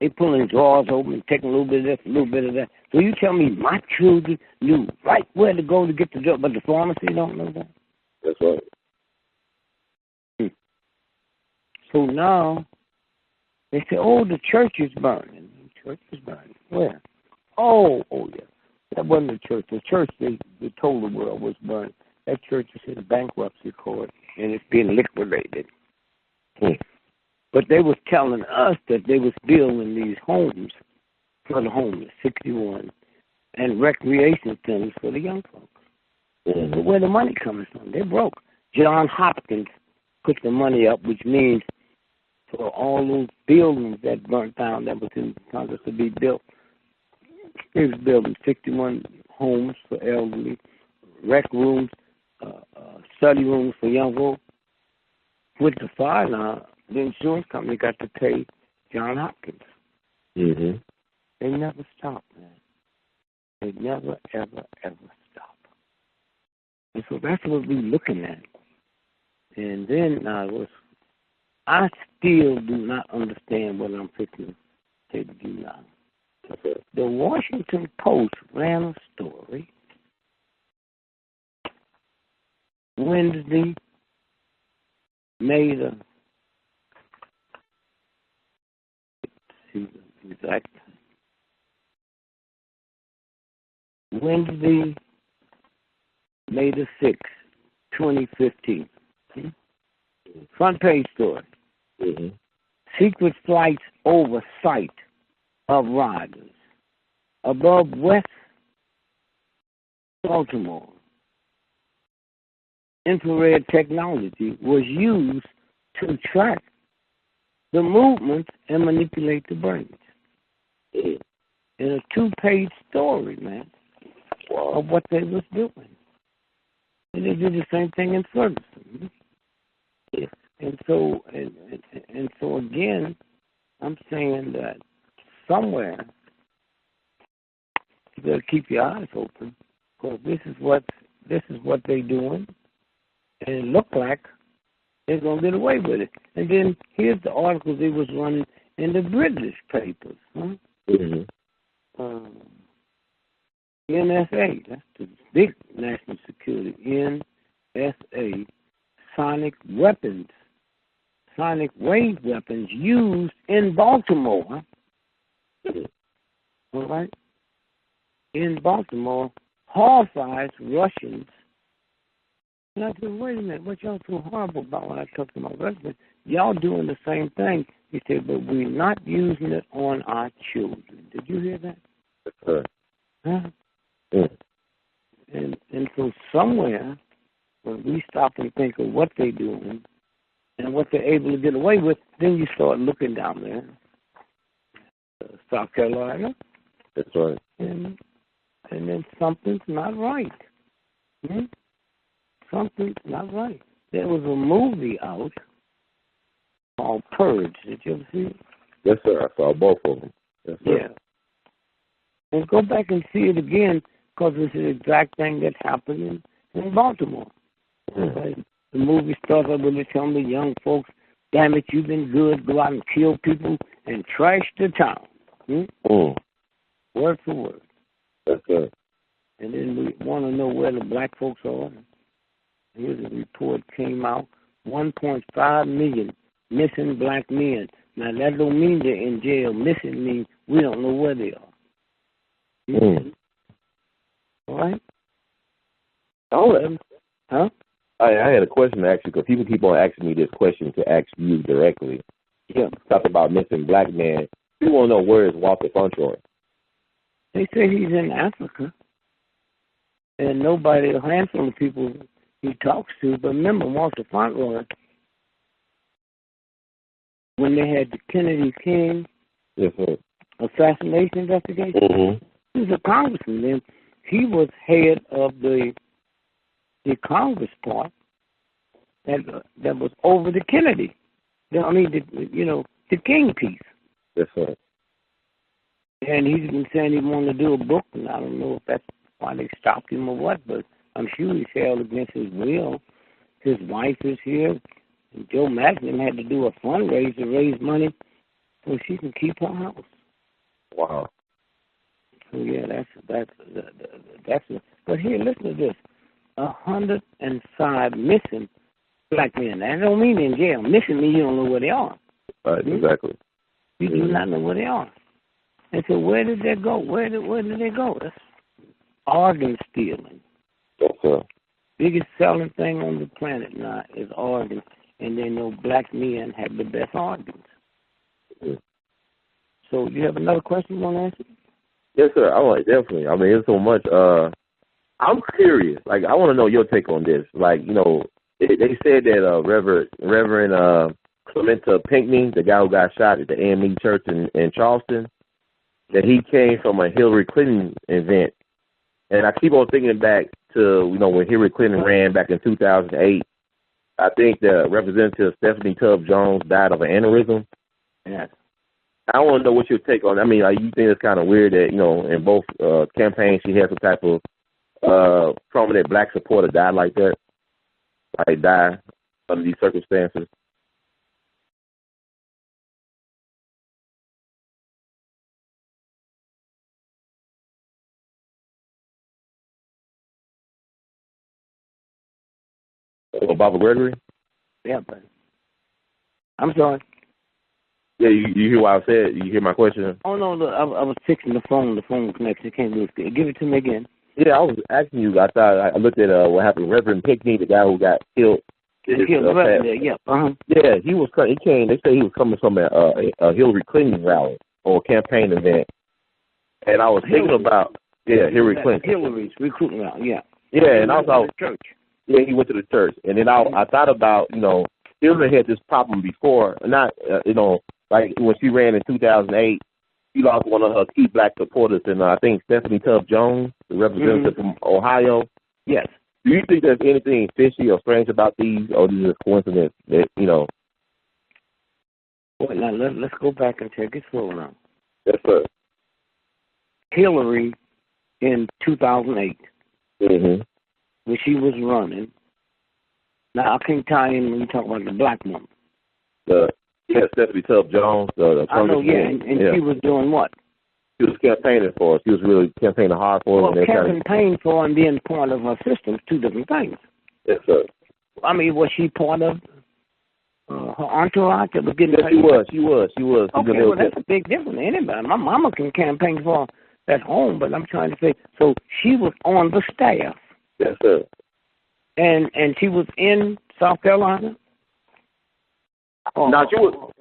They pulling drawers open and taking a little bit of this, a little bit of that. So you tell me my children knew right where to go to get the drug, but the pharmacy don't know that? That's right. So now they say, oh, the church is burning. The church is burning. Where? Oh, yeah. That wasn't the church. The church they told the world was burning. That church is in a bankruptcy court, and it's being liquidated. But they was telling us that they was building these homes for the homeless, 61, and recreation centers for the young folks. But where the money coming from? They broke. John Hopkins put the money up, which means for all those buildings that burnt down that was in Congress to be built. He was building 61 homes for elderly, rec rooms, study rooms for young folks. With the fire now, the insurance company got to pay John Hopkins. They never stopped, man. They never, ever, ever stopped. And so that's what we're looking at. And then I still do not understand what I'm fixing to say to you now. The Washington Post ran a story Wednesday, May the exact Wednesday, May the 6th, 2015. Front page story. Mm-hmm. Secret flights over site of riders above West Baltimore. Infrared technology was used to track the movements and manipulate the brains. In a 2-page story, man, of what they was doing. And they did the same thing in Ferguson. And so again, I'm saying that somewhere you better keep your eyes open, because this is what they're doing, and it looked like they're gonna get away with it. And then here's the article they was running in the British papers. Mm-hmm. NSA, that's the big national security. NSA, sonic wave weapons used in Baltimore. All right? In Baltimore, horrifies Russians. And I said, wait a minute, what y'all so horrible about when I talk to my husband? Y'all doing the same thing. He said, but we're not using it on our children. Did you hear that? Huh? Yeah. And so somewhere, when we stop and think of what they're doing and what they're able to get away with, then you start looking down there. South Carolina. That's right. And then something's not right. Something's not right. There was a movie out called Purge. Did you ever see it? Yes, sir. I saw both of them. Yes, sir. Yeah. And go back and see it again, because it's the exact thing that happened in Baltimore. Okay? The movie starts up with it telling the young folks, damn it, you've been good, go out and kill people and trash the town. Word for word. That's right. And then we want to know where the black folks are. Here's a report came out, 1.5 million missing black men. Now, that don't mean they're in jail. Missing means we don't know where they are. All right? Huh? I had a question to ask you, because people keep on asking me this question to ask you directly. Yeah. Talk about missing black man. People want to know, where is Walter Funtroy? They say he's in Africa. And nobody, a handful of people he talks to, but remember Walter Funtroy, when they had the Kennedy King assassination investigation, he was a congressman then. He was head of the Congress part that was over the Kennedy. The King piece. Yes, sir. And he's been saying he wanted to do a book, and I don't know if that's why they stopped him or what, but I'm sure he's held against his will. His wife is here. And Joe Magnum had to do a fundraiser to raise money so she can keep her house. Wow. So yeah, that's but here, listen to this: 105 missing black men. That don't mean in jail. Missing means you don't know where they are. Right. Exactly. You do not know where they are. And so where did they go? Where did they go? That's organ stealing. Yes, sir. Biggest selling thing on the planet now is organs, and they know black men have the best organs. So you have another question you want to answer? Yes, sir. Definitely. I mean, there's so much. I'm curious. Like, I want to know your take on this. Like, they said that Reverend Clementa Pinckney, the guy who got shot at the AME Church in Charleston, that he came from a Hillary Clinton event. And I keep on thinking back to, when Hillary Clinton ran back in 2008. I think the Representative Stephanie Tubbs Jones died of an aneurysm. Yes. I want to know what your take on. I mean, you think it's kind of weird that in both campaigns she had some type of prominent black supporter died like that? Like die under these circumstances? Oh, Baba Gregory? Yeah, but I'm sorry. Yeah, you hear what I said? You hear my question? Oh, no, look, I was fixing the phone. The phone connection can't do it. Give it to me again. Yeah, I was asking you. I thought I looked at what happened. Reverend Pickney, the guy who got killed. Yeah, he was. He came. They say he was coming from a Hillary Clinton rally or a campaign event, and I was thinking about Hillary Clinton. Hillary's recruiting rally. Yeah. Yeah, and also church. Yeah, he went to the church, and then I thought about Hillary had this problem before, not like when she ran in 2008. She lost one of her key black supporters, and I think Stephanie Tubbs Jones, the representative from Ohio. Yes. Do you think there's anything fishy or strange about these, or is it coincidence that Well, now let's go back and take it slow now. Yes, sir. Hillary in 2008, when she was running. Now I can't tie in when you talk about the black woman. Stephanie Tubbs Jones. I know, and she was doing what? She was campaigning for us. She was really campaigning hard for us. Well, campaigning for and being part of her system, two different things. Yes, sir. I mean, was she part of her entourage that was getting paid? She was. Okay, well, that's a big difference. Anybody. My mama can campaign for her at home, but I'm trying to say, so she was on the staff. Yes, sir. And she was in South Carolina? No, she was.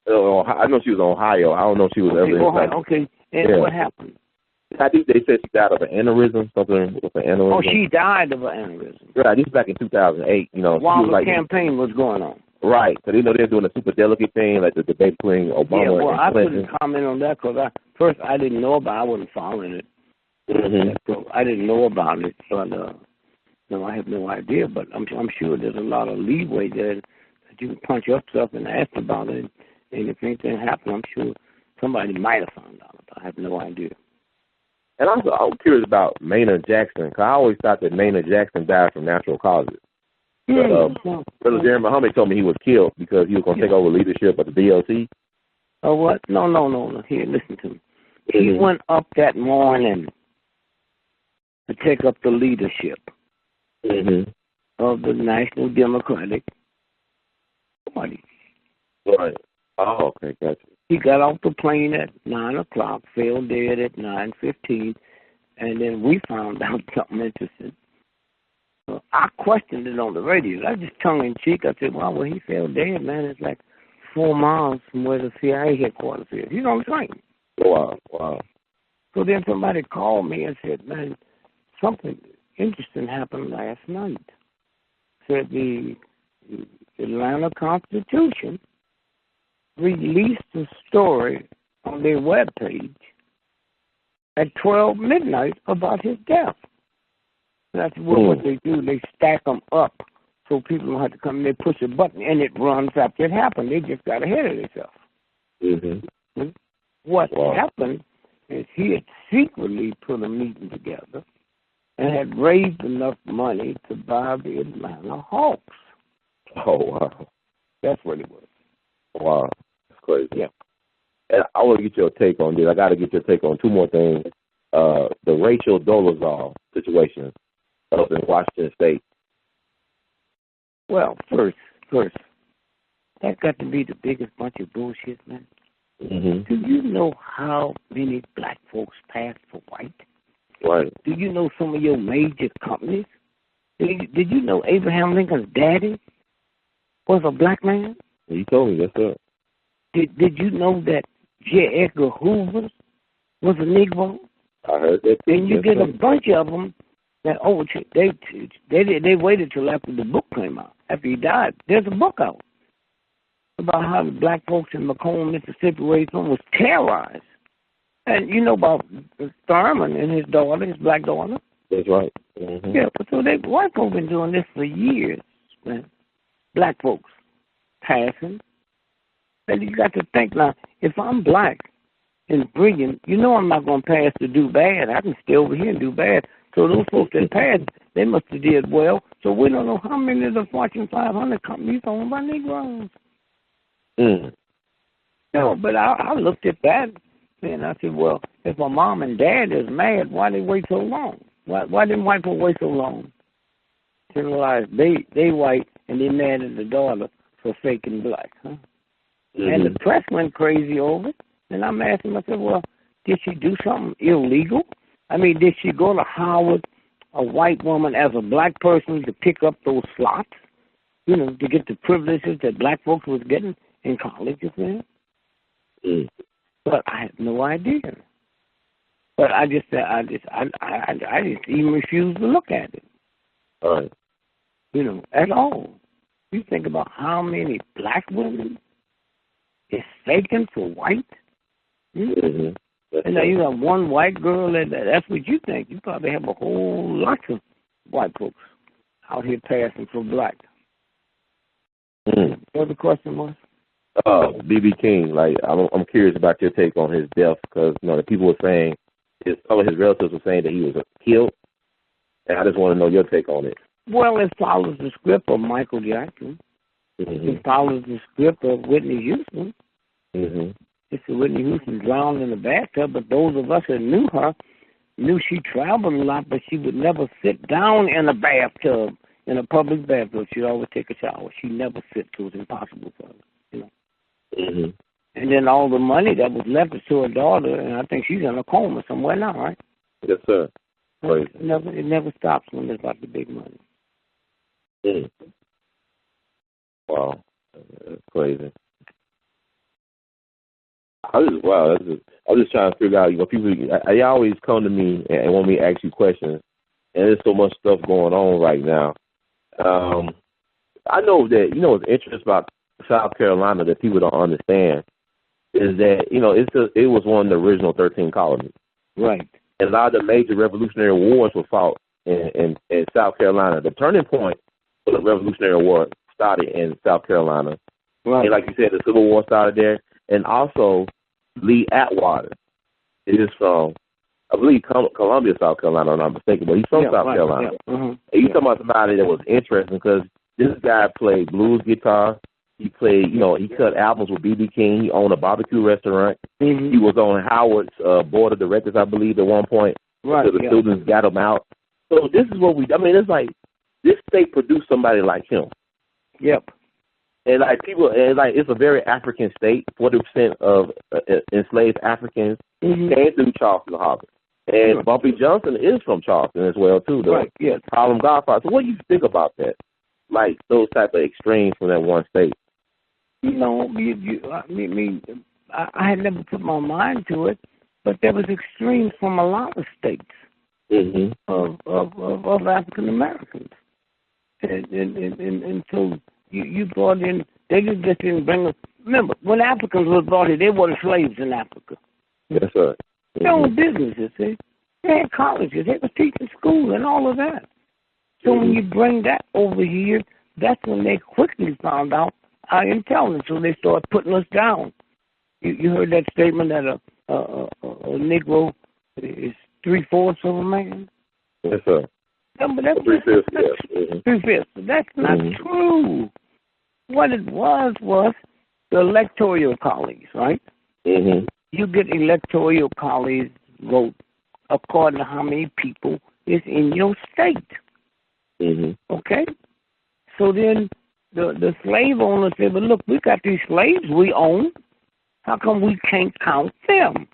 I know she was in Ohio. I don't know if she was ever in Ohio. Okay. And what happened? I think they said she died of an aneurysm, something with an aneurysm. Oh, she died of an aneurysm. Right. This was back in 2008. While the campaign was going on. Right. So they're doing a super delicate thing, like the debate between Obama and I Clinton. couldn't comment on that because first I didn't know about it. I wasn't following it. So I didn't know about it, but I have no idea. But I'm sure there's a lot of leeway there that you can punch up stuff and ask about it. And if anything happened, I'm sure somebody might have found out. I have no idea. And also, I'm curious about Maynard Jackson, because I always thought that Maynard Jackson died from natural causes. Brother Darren Muhammad told me he was killed because he was going to take over leadership of the DLC. Oh, what? No. Here, listen to me. He went up that morning to take up the leadership of the National Democratic Party. Right. Oh, okay, gotcha. He got off the plane at 9 o'clock, fell dead at 9:15, and then we found out something interesting. I questioned it on the radio. I just tongue-in-cheek. I said, well, he fell dead, man. It's like 4 miles from where the CIA headquarters is. He's on the train. Wow. So then somebody called me and said, man, something interesting happened last night. Said the Atlanta Constitution released a story on their webpage at 12 midnight about his death. That's what they do. They stack them up so people don't have to come and they push a button and it runs after it happened. They just got ahead of themselves. What happened is he had secretly put a meeting together and had raised enough money to buy the Atlanta Hawks. Oh, wow. That's what it was. Wow. That's crazy. Yeah. And I want to get your take on this. I got to get your take on two more things. The Rachel Dolezal situation up in Washington State. Well, first, that got to be the biggest bunch of bullshit, man. Do you know how many black folks passed for white? Right. Do you know some of your major companies? Did you know Abraham Lincoln's daddy was a black man? He told me, yes, sir. Did you know that J. Edgar Hoover was a Negro? I heard that. And you get a bunch of them that they waited till after the book came out. After he died, there's a book out about how the black folks in Macomb, Mississippi, where he's from, was terrorized. And you know about Thurman and his daughter, his black daughter. That's right. Yeah, but so white folks been doing this for years, man. Black folks passing. And you got to think now, if I'm black and brilliant, you know I'm not going to pass to do bad. I can stay over here and do bad So those folks that passed, they must have did well. So we don't know how many of the Fortune 500 companies owned by Negroes. No, but I looked at that, and I said, well, if my mom and dad is mad, why they wait so long? Why didn't white people wait so long? To realize they white and they mad at the daughter for faking black, huh? And the press went crazy over it. And I'm asking myself, well, did she do something illegal? I mean, did she go to Howard, a white woman, as a black person to pick up those slots, you know, to get the privileges that black folks was getting in colleges then? But I have no idea. But I just even refuse to look at it. All right. You know, at all. You think about how many black women is faking for white. And now you have one white girl, that's what you think. You probably have a whole lot of white folks out here passing for black. What the question was? B.B. King, like, I'm curious about your take on his death, because, you know, the people were saying, some of his relatives were saying that he was killed, and I just want to know your take on it. Well, it follows the script of Michael Jackson. It follows the script of Whitney Houston. It's Whitney Houston drowned in the bathtub, but those of us that knew her knew she traveled a lot, but she would never sit down in a bathtub, in a public bathtub. She'd always take a shower. She'd never sit, so it was impossible for her, you know. And then all the money that was left is to her daughter, and I think she's in a coma somewhere now, right? Yes, sir. It never stops when it's about the big money. Wow, that's crazy. I'm just trying to figure out, you know, people, they always come to me and want me to ask you questions, and there's so much stuff going on right now. I know that, you know, what's interesting about South Carolina that people don't understand is that, you know, it was one of the original 13 colonies. Right. And a lot of the major revolutionary wars were fought in South Carolina. The turning point for the Revolutionary War started in South Carolina. Right. And like you said, the Civil War started there. And also, Lee Atwater is from, I believe, Columbia, South Carolina, if I'm not mistaken, but he's from South Carolina. And you talking about somebody that was interesting because this guy played blues guitar. He played, you know, he cut albums with B.B. King. He owned a barbecue restaurant. He was on Howard's board of directors, I believe, at one point. Right. So the students got him out. So this is what it's like, this state produced somebody like him. Yep. And like people, and like it's a very African state. 40% of enslaved Africans came through Charleston Harbor. And Bumpy Johnson is from Charleston as well too. The Harlem Godfather. So what do you think about that? Like those type of extremes from that one state. You know, I had never put my mind to it, but there was extremes from a lot of states of African Americans, and so you brought in. They just didn't bring them. Remember, when Africans were brought here, they weren't slaves in Africa. Yes, sir. They owned businesses. See, they had colleges. They were teaching school and all of that. So when you bring that over here, that's when they quickly found out our intelligence. So they started putting us down. You heard that statement that a Negro is 3/4 of a man? Yes, sir. No, but that's 3/5. 3/5. That's not true. What it was the electoral college, right? You get electoral college vote according to how many people is in your state. Okay? So then the slave owners said, well, look, we got these slaves we own. How come we can't count them?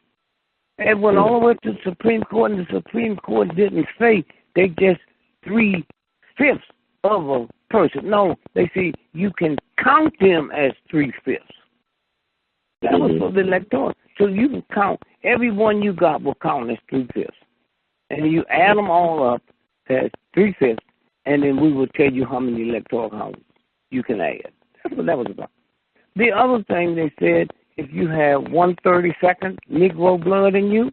It went all the way to the Supreme Court, and the Supreme Court didn't say they just 3/5 of a person. No, they say you can count them as 3/5. That was for the electoral. So you can count. Every one you got will count as 3/5. And you add them all up as 3/5, and then we will tell you how many electoral houses you can add. That's what that was about. The other thing they said, if you have 1/32 Negro blood in you,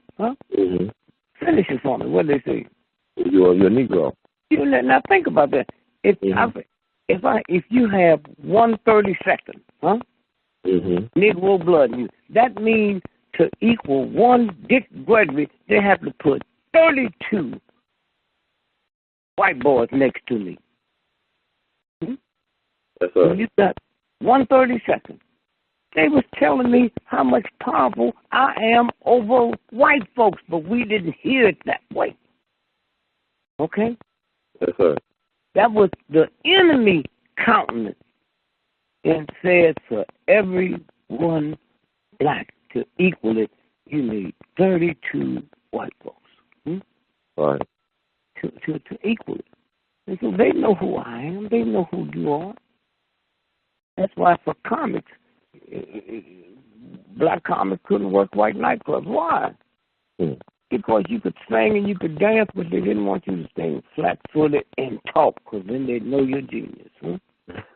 finish it for me. What did they say? You're a Negro. Now think about that. If you have 1/32, Negro blood in you, that means to equal one Dick Gregory, they have to put 32 white boys next to me. Yes, sir. You got 130 seconds. They was telling me how much powerful I am over white folks, but we didn't hear it that way. Okay? Yes, sir. That was the enemy countenance and said for every one black to equal it, you need 32 white folks. Right. To equal it. And so they know who I am. They know who you are. That's why for comics, black comics couldn't work white nightclubs. Why? Because you could sing and you could dance, but they didn't want you to stay flat-footed and talk, because then they'd know you're genius.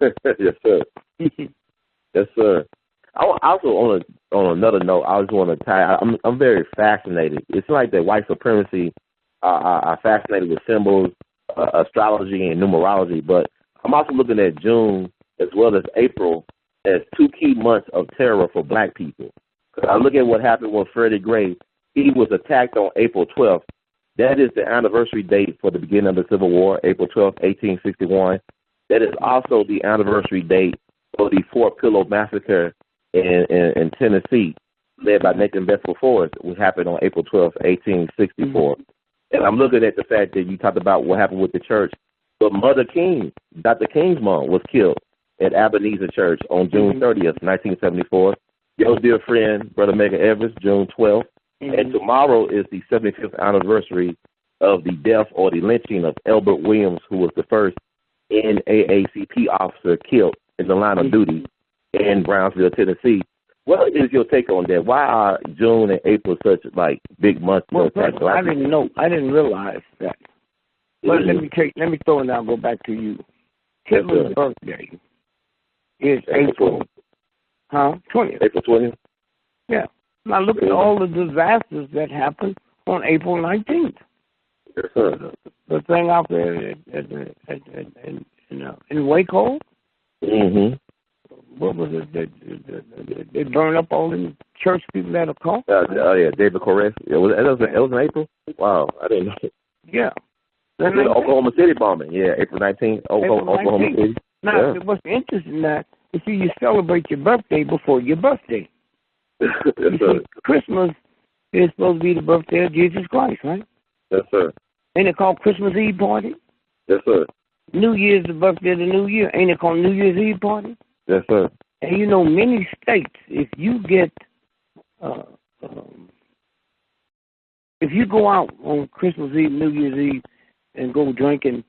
Yes, sir. Yes, sir. I also, on another note, I just want to tie. I'm very fascinated. It's like that white supremacy are fascinated with symbols, astrology, and numerology. But I'm also looking at June as well as April as two key months of terror for black people. I look at what happened with Freddie Gray. He was attacked on April 12th. That is the anniversary date for the beginning of the Civil War, April 12th, 1861. That is also the anniversary date for the Fort Pillow Massacre in Tennessee, led by Nathan Bedford Forrest, which happened on April 12th, 1864. And I'm looking at the fact that you talked about what happened with the church. But Mother King, Dr. King's mom, was killed at Ebenezer Church on June 30th, 1974. Your dear friend, Brother Medgar Evers, June 12th. And tomorrow is the 75th anniversary of the death or the lynching of Elbert Williams, who was the first NAACP officer killed in the line of duty in Brownsville, Tennessee. What is your take on that? Why are June and April such like big months? Well, I didn't know. I didn't realize that. But let me throw it now. Go back to you. Hitler's birthday is April 20th. April 20th. Yeah. Now look at all the disasters that happened on April 19th. Yes, sir. The thing out there in Waco. What was it? They burned up all the church people that are caught. Yeah, David Koresh. It was in April. Wow, I didn't know. Yeah. The Oklahoma City bombing. Yeah, April 19th. Oklahoma City. Now, what's interesting that you celebrate your birthday before your birthday. Yes, sir. Christmas is supposed to be the birthday of Jesus Christ, right? Yes, sir. Ain't it called Christmas Eve party? Yes, sir. New Year's the birthday of the New Year. Ain't it called New Year's Eve party? Yes, sir. And you know, many states, if you get, if you go out on Christmas Eve, New Year's Eve, and go drinking,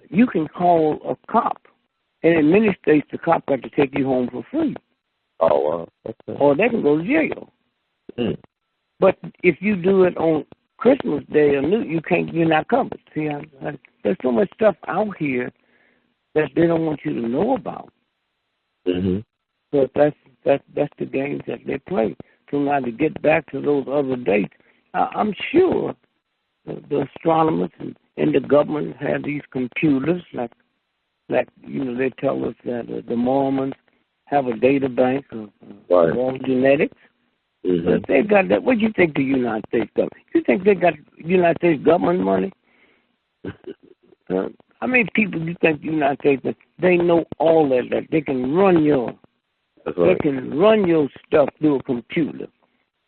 you can call a cop. And in many states, the cop got to take you home for free. Oh, wow. Okay. Or they can go to jail. But if you do it on Christmas Day or you're not covered. See, there's so much stuff out here that they don't want you to know about. But that's the games that they play. So now to get back to those other dates, I'm sure the astronomers and the government have these computers, like they tell us that the Mormons have a data bank of all genetics. But they got that. What do you think the United States government? You think they got United States government money? How many people do you think the United States? They know all that they can run your. They can run your stuff through a computer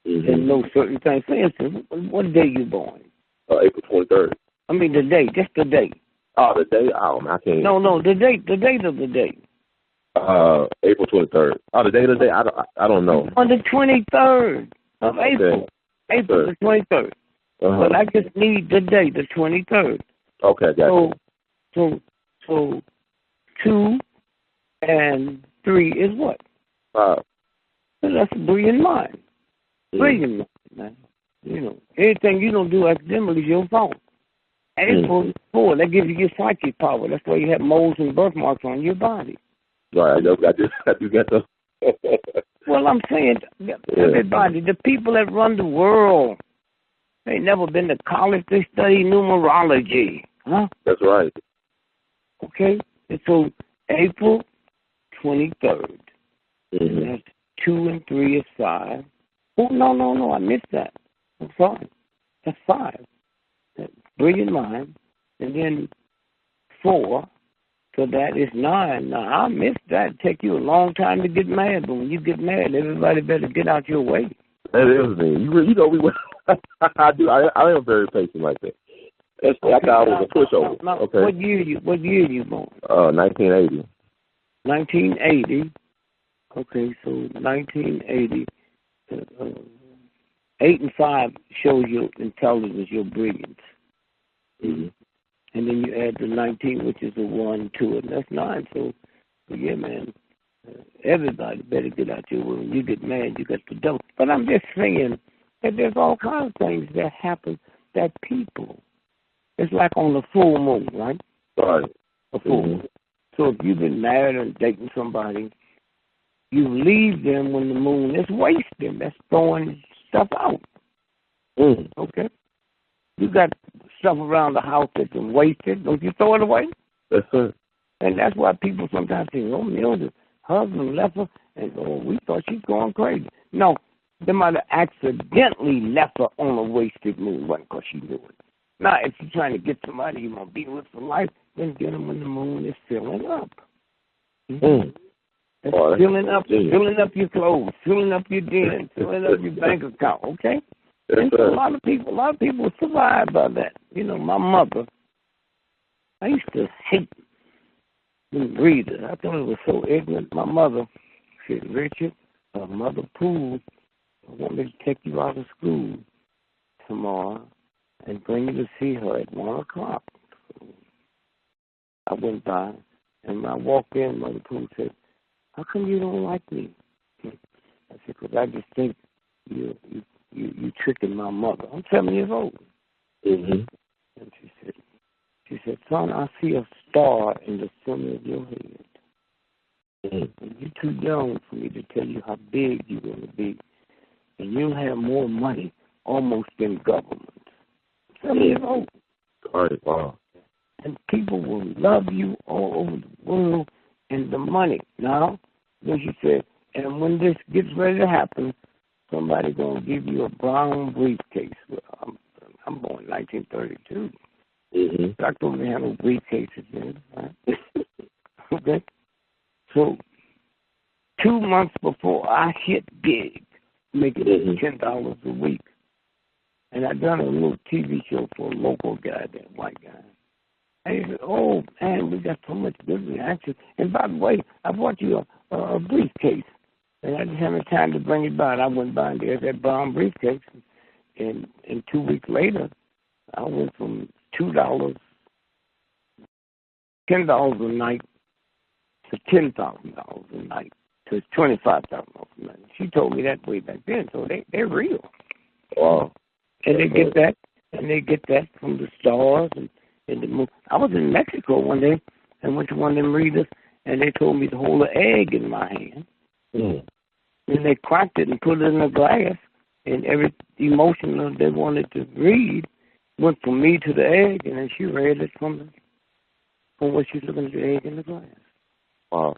and know certain things. For instance, what day you born? April 23rd. I mean the day, just the day. Oh, the day? Oh, I can't. No, the date of the day. April 23rd. Oh, the date of the day? I don't know. On the 23rd of April. April the 23rd. But I just need the day, the 23rd. Okay, got you. So 2 and 3 is what? 5. That's a brilliant mind. Brilliant mind, man. You know, anything you don't do academically is your fault. April 4, that gives you your psychic power. That's why you have moles and birthmarks on your body. Right, I do get those. Well, I'm saying, everybody, the people that run the world, they never been to college. They study numerology. Huh? That's right. Okay? And so, April 23rd. That's 2 and 3 is 5. Oh, no, I missed that. I'm sorry. That's 5. That's brilliant mind. and then 4. So that is 9. Now, I missed that. It take you a long time to get mad, but when you get mad, everybody better get out your way. That is me. You know, we went. I do. I am very patient like that. That's okay, like I was a pushover. Now, okay. What year you born? 1980. 1980. Okay, so 1980. 8 and 5 shows your intelligence, your brilliance. Mm-hmm. And then you add the 19, which is a 1 to it. That's 9. So yeah, man. Everybody better get out your way. When you get mad, you got the devil. But I'm just saying that there's all kinds of things that happen that people. It's like on the full moon, right? Right. A full moon. So if you've been married and dating somebody, you leave them when the moon is wasting. That's throwing stuff out. Okay? You got stuff around the house that's been wasted. Don't you throw it away? That's it. And that's why people sometimes say, oh, Mildred, husband left her, and we thought she's going crazy. No, they might have accidentally left her on a wasted moon, wasn't because she knew it. Now, if you're trying to get somebody you want to be with for life, then get them when the moon is filling up. It's filling up your clothes, filling up your den, filling up your bank account, okay? And so a lot of people survive by that. You know, my mother, I used to hate readers. I thought it was so ignorant. My mother said, Richard, Mother Poole, I want me to take you out of school tomorrow and bring you to see her at 1 o'clock. So I went by, and when I walked in, Mother Poole said, how come you don't like me? I said, because I just think you tricking my mother. I'm 7 years old. And she said, son, I see a star in the center of your head. And you're too young for me to tell you how big you're going to be. And you'll have more money almost than government. 7 years old. Wow. And people will love you all over the world and the money. Now, then she said, and when this gets ready to happen, somebody's going to give you a brown briefcase. Well, I'm born in 1932. I don't have no briefcases then, right? Okay? So, 2 months before I hit big, making $10 a week, and I done a little TV show for a local guy, that white guy. And he said, oh, man, we got so much good reaction. And by the way, I bought you a briefcase. And I didn't have time to bring it by. And I went by and there's that brown briefcase. And 2 weeks later, I went from $2, $10 a night to $10,000 a night to $25,000 a night. She told me that way back then, so they're real. Wow. And they get that from the stars and the moon. I was in Mexico one day and went to one of them readers, and they told me to hold an egg in my hand. And they cracked it and put it in a glass, and every emotion that they wanted to read went from me to the egg, and then she read it from what she's looking at the egg in the glass. Wow.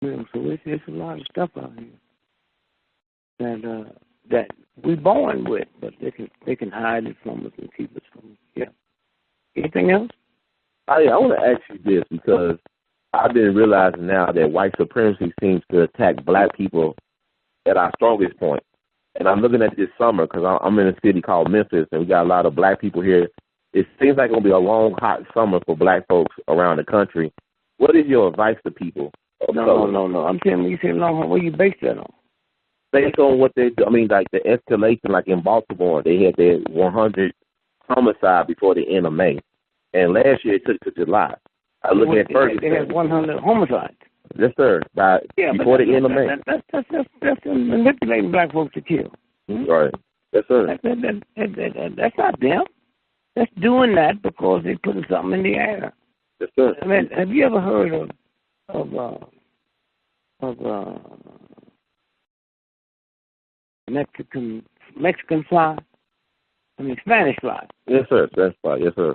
You know, so it's a lot of stuff out here that we're born with, but they can hide it from us and keep it from us. Yeah. Anything else? I want to ask you this because I've been realizing now that white supremacy seems to attack black people at our strongest point. And I'm looking at this summer because I'm in a city called Memphis, and we got a lot of black people here. It seems like it's going to be a long, hot summer for black folks around the country. What is your advice to people? No. I'm telling you, said long. What you base that on? Based on what they do. I mean, like the escalation, like in Baltimore, they had their 100 homicide before the end of May. And last year it took to July. I look at Ferguson. They had 100 homicides. Yes, sir. Before the end of May. That's manipulating black folks to kill. Right. Yes, sir. That's not them. That's doing that because they're putting something in the air. Yes, sir. I mean, have you ever heard of Mexican fly? I mean, Spanish fly. Yes, sir. Spanish fly. Yes, sir.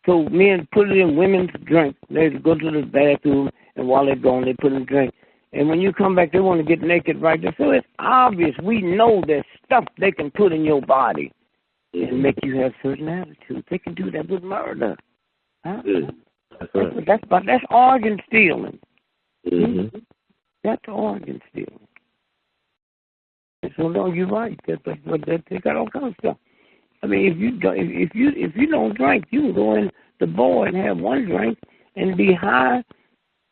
So men put it in women's drink. They go to the bathroom, and while they're gone, they put in drink. And when you come back, they want to get naked right there. So it's obvious. We know there's stuff they can put in your body and make you have certain attitudes. They can do that with murder. Huh? That's organ stealing. Mm-hmm. That's organ stealing. So no, you're right. But they got all kinds of stuff. I mean, if you don't drink, you can go in the bar and have one drink and be high,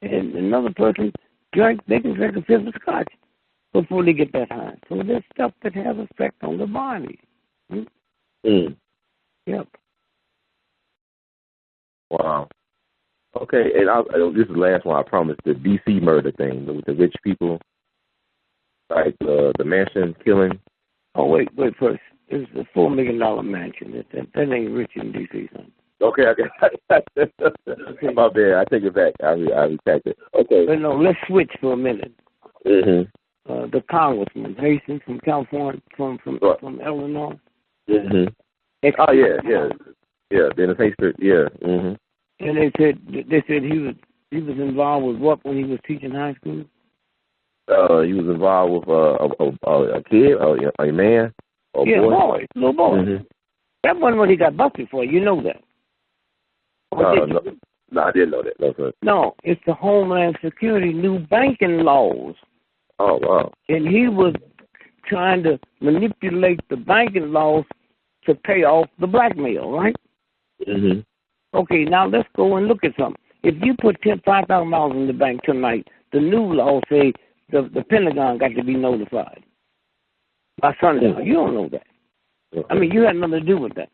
and another person drink. They can drink a fifth of scotch before they get that high. So there's stuff that has effect on the body. Yep. Wow. Okay, and this is the last one. I promise. The D.C. murder thing with the rich people, like the mansion killing. Oh wait first. It's a $4 million mansion. That ain't rich in D.C., son. Okay. My bad. I take it back. I retract it. Okay. But no, let's switch for a minute. Mm-hmm. The congressman, Hastings from California, from Illinois. Mm-hmm. Oh yeah. Dennis Hastings. Yeah. Mm-hmm. And they said he was involved with what when he was teaching high school? He was involved with a kid, a man. Boy, little boy. Mm-hmm. That wasn't what he got busted for. You know that. No, I didn't know that. No, sir. No, it's the Homeland Security new banking laws. Oh, wow. And he was trying to manipulate the banking laws to pay off the blackmail, right? Mm-hmm. Okay, now let's go and look at something. If you put $5,000 in the bank tonight, the new law say the Pentagon got to be notified by sundown. You don't know that. Okay. I mean, you had nothing to do with that.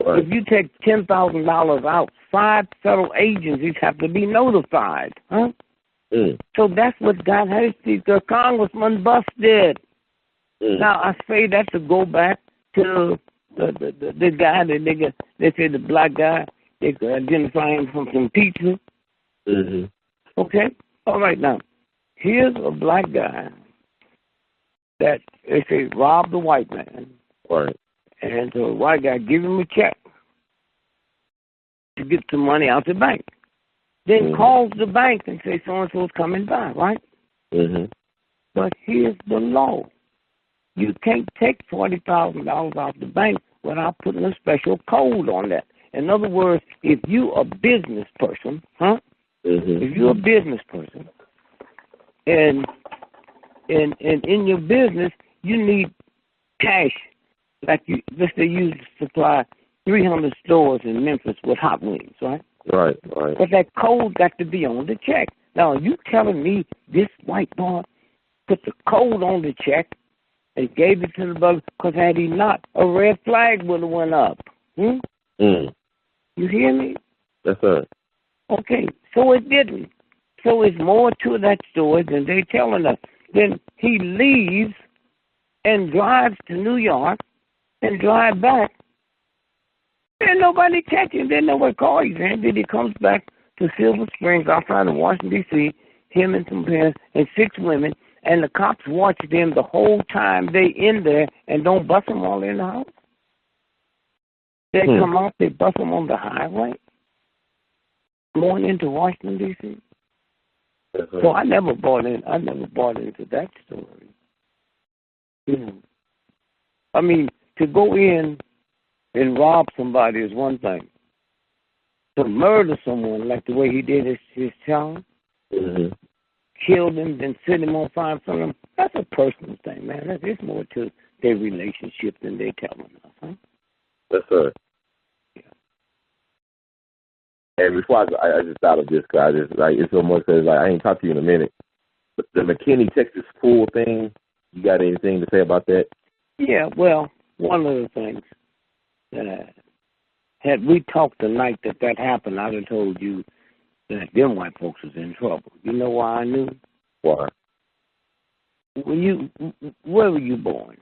Right. If you take $10,000 out, 5 federal agencies have to be notified. Huh? So that's what got Hastings, the congressman, busted. Now, I say that to go back to the guy that they say the black guy, they could identify him from some pizza. Mm-hmm. Okay? All right, now, here's a black guy that they say robbed a white man. Right. And so the white guy give him a check to get some money out the bank. Then calls the bank and say so-and-so's coming by, right? Mm-hmm. But here's the law. You can't take $40,000 out the bank without putting a special code on that. In other words, if you a business person, if you're a business person, and in your business, you need cash. Like let's say you supply 300 stores in Memphis with hot wings, right? Right. But that code got to be on the check. Now, you telling me this white boy put the code on the check and gave it to the brother, because had he not, a red flag would have went up. You hear me? Yes, sir. Okay, so it didn't. So it's more to that story than they telling us. Then he leaves and drives to New York and drive back. Then nobody catch him. Then nobody call him. Then he comes back to Silver Springs outside of Washington, D.C., him and some parents and 6 women, and the cops watch them the whole time they in there and don't bust them while they're in the house. They come out, they bust them on the highway going into Washington, D.C. So I never bought into that story. I mean, to go in and rob somebody is one thing. To murder someone like the way he did his child, killed him, then set him on fire in front of him, that's a personal thing, man. It's more to their relationship than they telling us, huh? Yes, sir. Yeah. And before I just thought of this, because it's almost as I ain't talked to you in a minute. But the McKinney, Texas pool thing, you got anything to say about that? Yeah, well, one of the things, had we talked the night that happened, I'd have told you that them white folks was in trouble. You know why I knew? Why? Where were you born?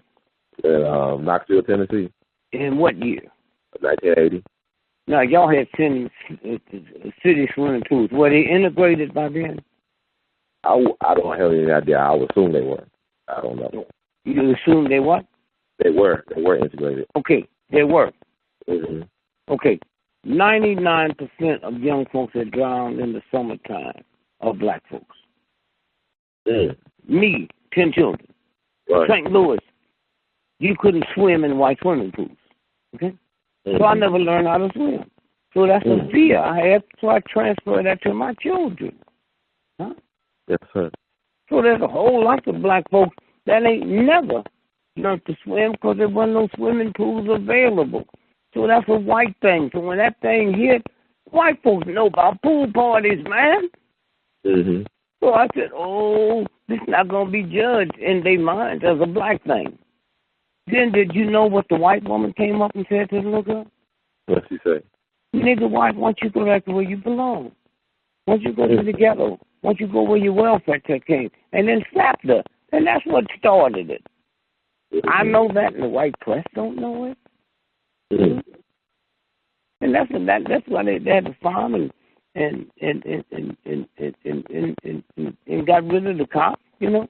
In Knoxville, Tennessee. In what year? 1980. Now, y'all had city swimming pools. Were they integrated by then? I don't have any idea. I would assume they were. I don't know. You assume they what? They were integrated. Okay, they were. Mm-hmm. Okay, 99% of young folks that drowned in the summertime are black folks. Me, 10 children. Right. St. Louis, you couldn't swim in white swimming pools. Okay? So I never learned how to swim. So that's a fear I had, so I transferred that to my children. Huh? Yes, sir. So there's a whole lot of black folks that ain't never learned to swim because there wasn't no swimming pools available. So that's a white thing. So when that thing hit, white folks know about pool parties, man. Mm-hmm. So I said, oh, this is not going to be judged in their minds as a black thing. Then did you know what the white woman came up and said to the little girl? What'd she say? Nigga, why don't you go back to where you belong? Why don't you go to the ghetto? Why don't you go where your welfare check came? And then slapped her. And that's what started it. I know that, and the white press don't know it. Mm-hmm. And that's why they had to farm and got rid of the cops, you know.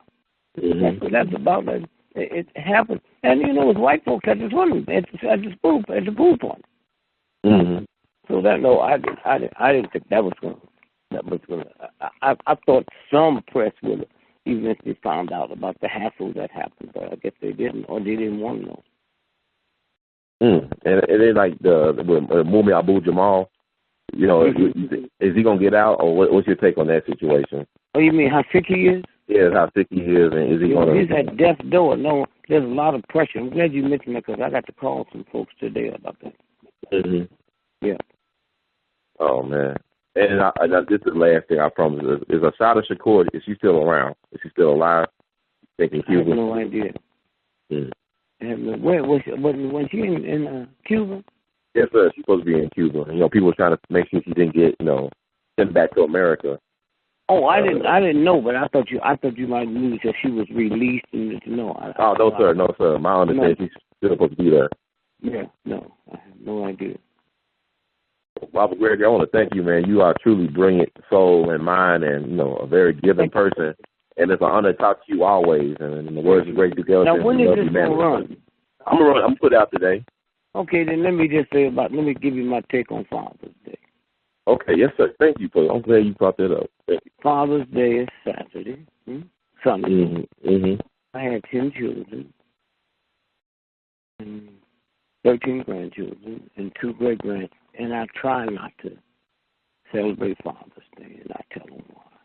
Mm-hmm. That's what that's about. It happened. And, you know, it was white folks at the swimming, at the pool party. Mm-hmm. So that, no, I didn't think that was going to. I thought some press would have eventually found out about the hassle that happened, but I guess they didn't, or they didn't want to know. And then, like, with Mumi Abu Jamal, you know, is he going to get out, or what's your take on that situation? Oh, you mean how sick he is? Yeah, how sick he is, and is he going to... He's at death's door. No, there's a lot of pressure. I'm glad you mentioned that because I got to call some folks today about that. Mm-hmm. Yeah. Oh, man. And this is the last thing I promise. Is Asada Shakur, is she still around? Is she still alive? Thinking Cuba? I have no idea. Mm. Where was she in Cuba? Yes, sir. She's supposed to be in Cuba. You know, people were trying to make sure she didn't get, sent back to America. Oh, I didn't know, but I thought you might knew that she was released and no. No, sir. My understanding, she's still supposed to be there. Yeah, no, I have no idea. Robert Gregory, I want to thank you, man. You are truly brilliant soul and mind, and a very giving person. And it's an honor to talk to you always. And in the words of Great Duke Ellington, now, when is this going to run? I'm gonna put it out today. Okay, then let me give you my take on Father's Day. Okay, yes, sir. Thank you, Paul. I'm glad you brought that up. Thank you. Father's Day is Saturday, Sunday. Mm-hmm. Mm-hmm. I had 10 children, and 13 grandchildren, and 2 great-grands, and I try not to celebrate Father's Day, and I tell them why.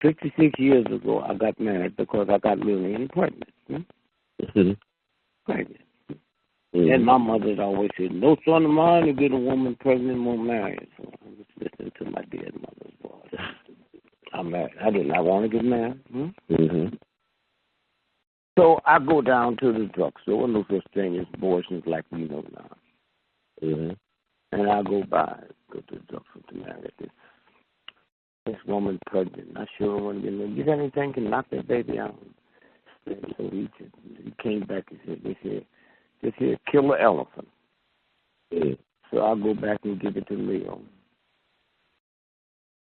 56 years ago, I got married because I got Lillian pregnant. Pregnant. And my mother had always said, no son of mine to get a woman pregnant won't marry her. So I was listening to my dead mother's voice. I married. I did not want to get married. So I go down to the drugstore, no such thing as abortions like we know now. And I go to the drugstore to marry this woman pregnant. I sure want to get married. You got anything can knock that baby out? And so he came back and said, this here killer elephant. So I'll go back and give it to Leo.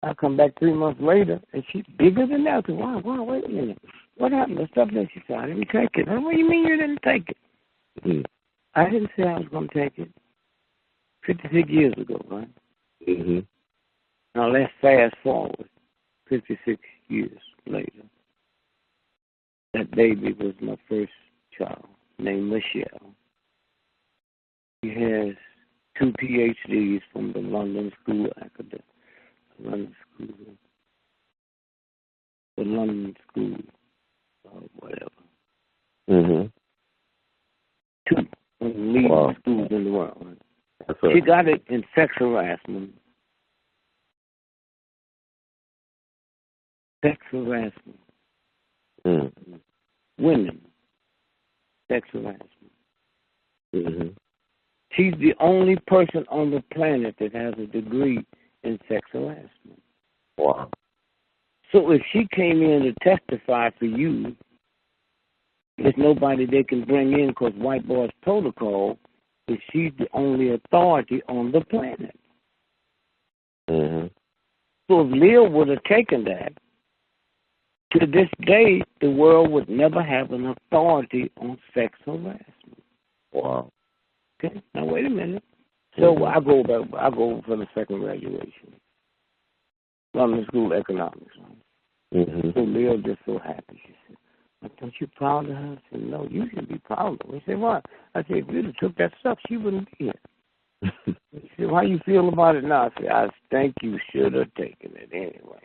I come back 3 months later, and she's bigger than that. I said, wow, wait a minute. What happened? The stuff that she said, I didn't take it. What do you mean you didn't take it? I didn't say I was going to take it. 56 years ago, right? Now let's fast forward 56 years later. That baby was my first child, named Michelle. He has 2 PhDs from the London School Academy. Whatever. 2 of the leading schools in the world. Right? She got it in sex harassment. Women. Sex harassment. She's the only person on the planet that has a degree in sex harassment. Wow. So if she came in to testify for you, there's nobody they can bring in because White Boy's protocol is she's the only authority on the planet. So if Leo would have taken that, to this day, the world would never have an authority on sex harassment. Wow. Okay, now wait a minute. So I go for the second graduation. London School of Economics. So Leo just so happy. She said, Aren't you proud of her? I said, no, you should be proud of her. He said, why? I said, if you'd have took that stuff, she wouldn't be here. He said, how you feel about it now? I said, I think you should have taken it anyway.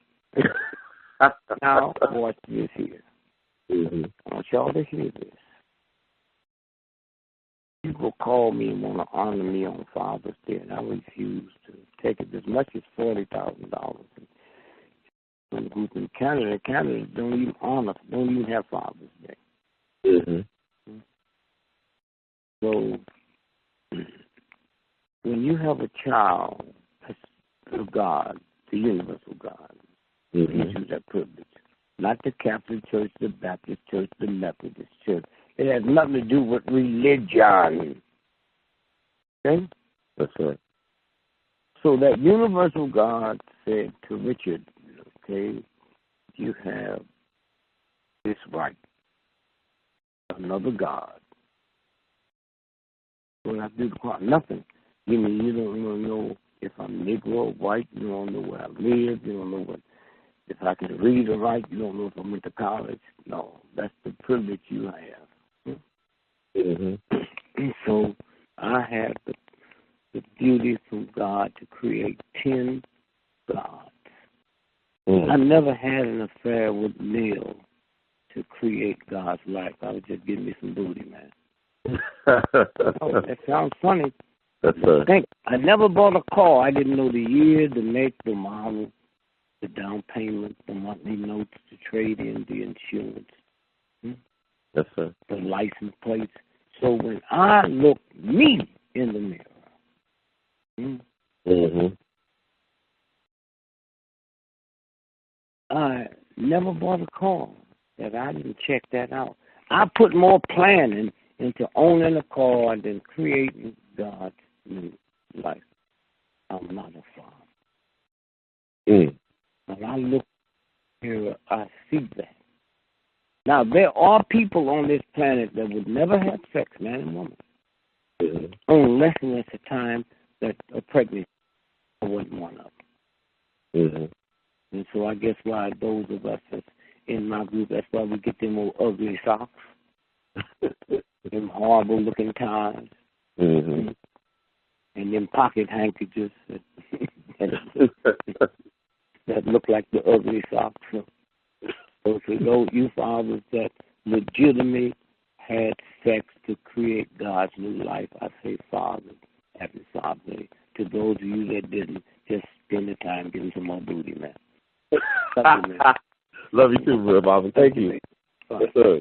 Now, watch this here. Mm-hmm. I want y'all to hear this. People call me and want to honor me on Father's Day, and I refuse to take it as much as $40,000. In a group in Canada don't even honor, don't even have Father's Day. Mm-hmm. So when you have a child of God, the universal God, Mm-hmm. gives you that privilege. Not the Catholic Church, the Baptist Church, the Methodist Church. It has nothing to do with religion. Okay? That's right. So that universal God said to Richard, okay, you have this right. Another God. When I do the cross, nothing. You mean you don't know if I'm Negro or white, you don't know where I live, you don't know what, if I can read or write, you don't know if I went to college. No, that's the privilege you have. Mm-hmm. So I have the beauty from God to create 10 gods. Mm. I never had an affair with Neil to create God's life. I was just giving me some booty, man. Oh, that sounds funny. That's I never bought a car. I didn't know the year, the make, the model, the down payment, the monthly notes, the trade in, the insurance, Yes, sir. the license plates. So when I look me in the mirror, Mm-hmm. I never bought a car that I didn't check that out. I put more planning into owning a car than creating God's new life. I'm not a father. Mm. When I look here, I see that. Now, there are people on this planet that would never have sex, man and woman, unless it's a time that a pregnancy wasn't one of them. Mm-hmm. And so I guess why those of us that's in my group, that's why we get them old ugly socks, them horrible-looking ties, Mm-hmm. and them pocket handkerchiefs that look like the ugly socks. So for those you fathers that legitimately had sex to create God's new life, I say, Father, happy Father's Day. To those of you that didn't, just spend the time getting some more booty, man. Love you too, Brother Bob. Thank you. Bye. Yes, sir.